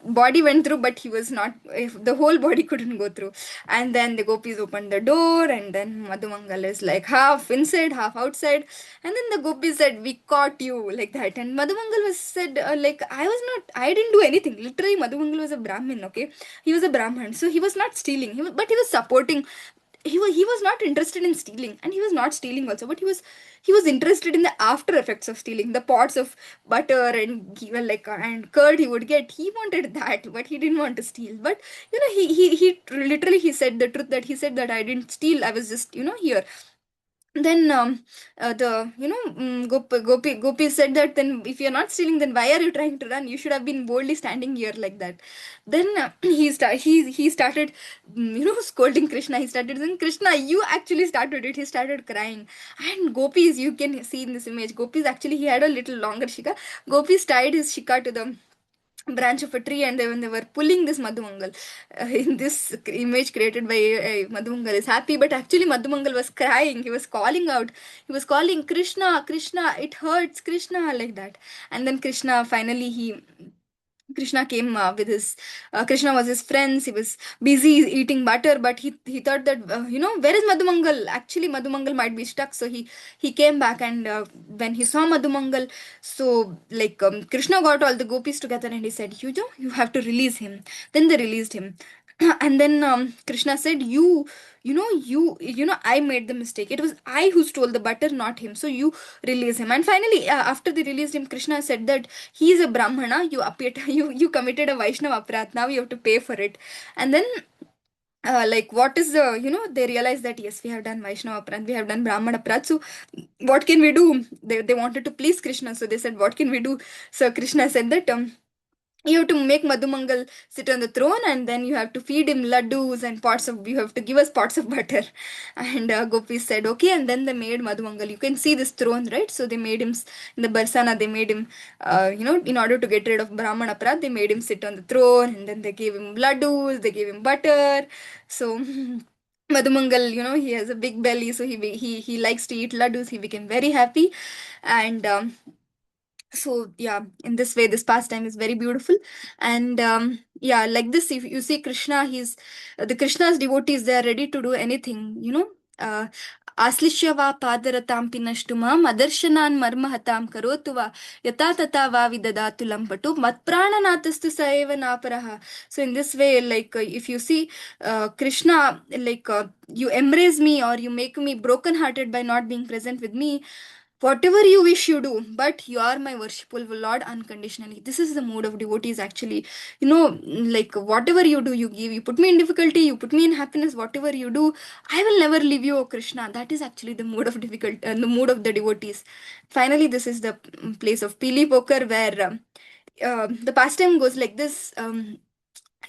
body went through, but he was not, if the whole body couldn't go through. And then the gopis opened the door, and then Madhumangal is like half inside, half outside. And then the gopis said, "We caught you," like that. And Madhumangal was said, like, I didn't do anything. Literally, Madhumangal was a Brahmin, okay? He was a Brahman, so he was not stealing, but he was supporting. he was not interested in stealing, and he was not stealing also, but he was interested in the after effects of stealing, the pots of butter and well, like and curd he would get. He wanted that, but he didn't want to steal. But he literally, he said the truth, that he said that I didn't steal, I was just here. Then the Gopi said that, then if you're not stealing, then why are you trying to run? You should have been boldly standing here like that. Then he started scolding Krishna. He started saying, Krishna, you actually started it. He started crying. And Gopis, you can see in this image, Gopis actually, he had a little longer shika. Gopis tied his shika to the branch of a tree, and when they were pulling this Madhumangal, in this image created by Madhumangal is happy, but actually Madhumangal was crying. He was calling out. He was calling, Krishna, Krishna, it hurts, Krishna, like that. And then Krishna finally, he Krishna came with his Krishna was his friends. He was busy eating butter, but he thought that where is Madhumangal? Actually, Madhumangal might be stuck. So he came back, and when he saw Madhumangal, so like Krishna got all the gopis together, and he said, you have to release him. Then they released him. And then Krishna said, I made the mistake. It was I who stole the butter, not him. So you release him. And finally, after they released him, Krishna said that he is a brahmana. You appeared, you committed a Vaishnava aparat. Now you have to pay for it. And then like, what is the, they realized that yes, we have done Vaishnava aparat, we have done Brahmana aparat. So what can we do? They wanted to please Krishna, so they said, what can we do? So Krishna said that you have to make Madhumangal sit on the throne, and then you have to feed him laddus and pots of, you have to give us pots of butter. And Gopi said, okay. And then they made Madhumangal. You can see this throne, right? So they made him, in the Barsana, they made him, in order to get rid of Brahmana Prat, they made him sit on the throne, and then they gave him laddus, they gave him butter. So, Madhumangal, he has a big belly, so he likes to eat laddus. He became very happy. And so yeah, in this way, this pastime is very beautiful. And yeah, like this, if you see Krishna, he's the Krishna's devotees, they are ready to do anything, Aslishya va padaratam pinashtuma madarshanan marmahatam karotuva yata tata va vidadatu lampatu matprananatastu saeva naparaha. So in this way, like if you see Krishna, like you embrace me, or you make me broken hearted by not being present with me, whatever you wish you do, but you are my worshipful Lord unconditionally. This is the mood of devotees actually. Like whatever you do, you give, you put me in difficulty, you put me in happiness, whatever you do, I will never leave you, O Krishna. That is actually the mood of the mood of the devotees. Finally, this is the place of Pili Poker, where the pastime goes like this.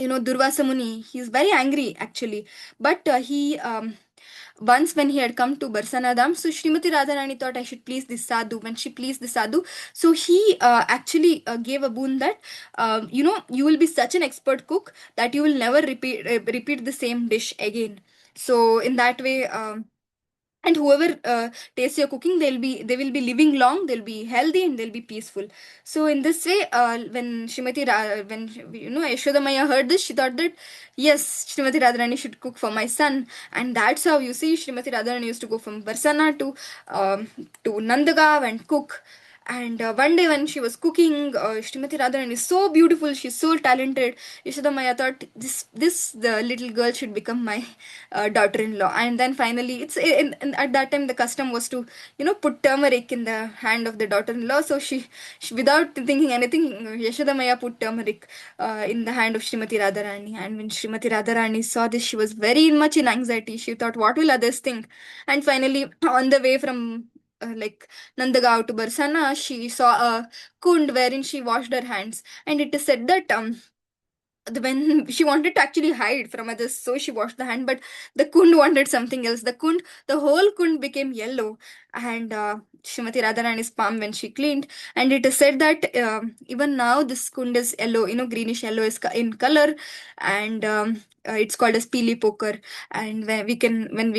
Durvasa Muni, he's very angry actually, but he once when he had come to Barsana Dham, so Srimati Radharani thought, I should please this sadhu. When she pleased the sadhu, so he actually gave a boon that you will be such an expert cook that you will never repeat the same dish again. So in that way. And whoever tastes your cooking, they will be living long, they'll be healthy, and they'll be peaceful. So in this way, when Yashoda Maya heard this, she thought that yes, Srimati Radharani should cook for my son. And that's how you see Srimati Radharani used to go from Barsana to Nandagaon and cook. And one day when she was cooking, Srimati Radharani is so beautiful, she's so talented. Yashoda Maya thought, this the little girl should become my daughter-in-law. And then finally, at that time the custom was to put turmeric in the hand of the daughter-in-law. So she without thinking anything, Yashoda Maya put turmeric in the hand of Srimati Radharani. And when Srimati Radharani saw this, she was very much in anxiety. She thought, what will others think? And finally, on the way from like Nandagaon to Barsana, she saw a kund wherein she washed her hands. And it is said that when she wanted to actually hide from others, so she washed the hand, but the kund wanted something else. The whole kund became yellow. And Srimati Radharani's palm, when she cleaned, and it is said that even now this kund is yellow, greenish yellow is in color. And it's called as Pili Poker. And when we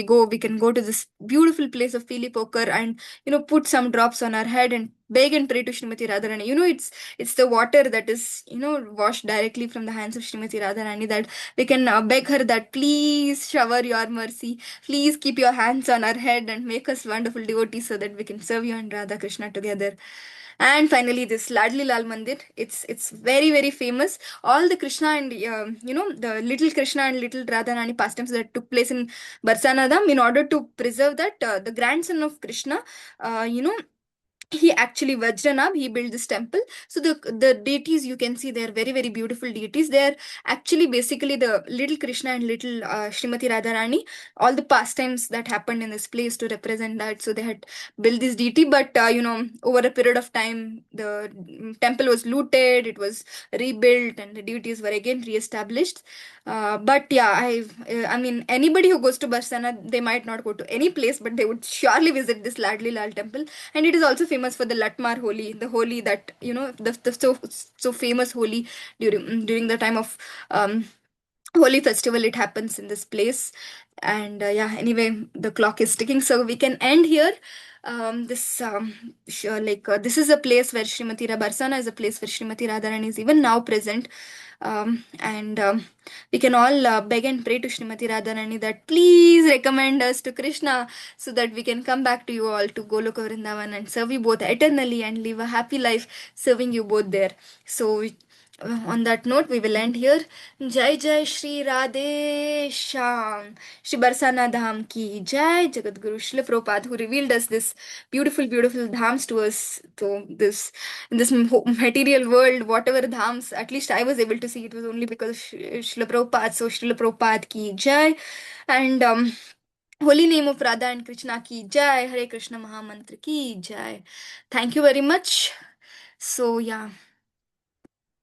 go to this beautiful place of Pili Poker, and put some drops on our head and beg and pray to Srimati Radharani. It's the water that is washed directly from the hands of Srimati Radharani, that we can beg her that please shower your mercy, please keep your hands on our head and make us wonderful devotees, so that we can serve you and Radha Krishna together. And finally, this Ladli Lal Mandir. It's very very famous. All the Krishna and the little Krishna and little Radharani pastimes that took place in Barsana Dham, in order to preserve that, the grandson of Krishna, you know, he actually Vajranab, he built this temple. So the deities you can see, they are very very beautiful deities. They are actually basically the little Krishna and little Srimati Radharani. All the pastimes that happened in this place to represent that. So they had built this deity, but over a period of time, the temple was looted. It was rebuilt, and the deities were again re-established. But yeah, I mean, anybody who goes to Barsana, they might not go to any place, but they would surely visit this Ladli Lal temple. And it is also famous for the Latmar Holi, the Holi that, the so famous Holi during the time of um, Holi festival. It happens in this place. And yeah, anyway, the clock is ticking, so we can end here. This sure, this is a place where Barsana is a place where Srimati Radharani is even now present. And we can all beg and pray to Srimati Radharani that please recommend us to Krishna, so that we can come back to you all to Goloka Vrindavan and serve you both eternally and live a happy life serving you both there. So, on that note, we will end here. Jai Jai Shri Radhe Shyam. Shri Barsana Dham ki Jai. Jagat Guru Srila Prabhupada, who revealed us this beautiful, beautiful dhams to us, to this in this material world, whatever dhams, at least I was able to see, it was only because of Srila Prabhupada. So Srila Prabhupada ki Jai. And holy name of Radha and Krishna ki Jai. Hare Krishna Mahamantra ki Jai. Thank you very much. So yeah,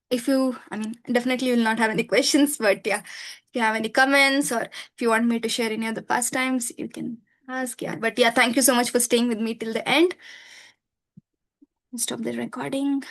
if you, I mean, definitely you will not have any questions, but yeah, if you have any comments, or if you want me to share any other pastimes, you can ask. Yeah, but yeah, thank you so much for staying with me till the end. Stop the recording.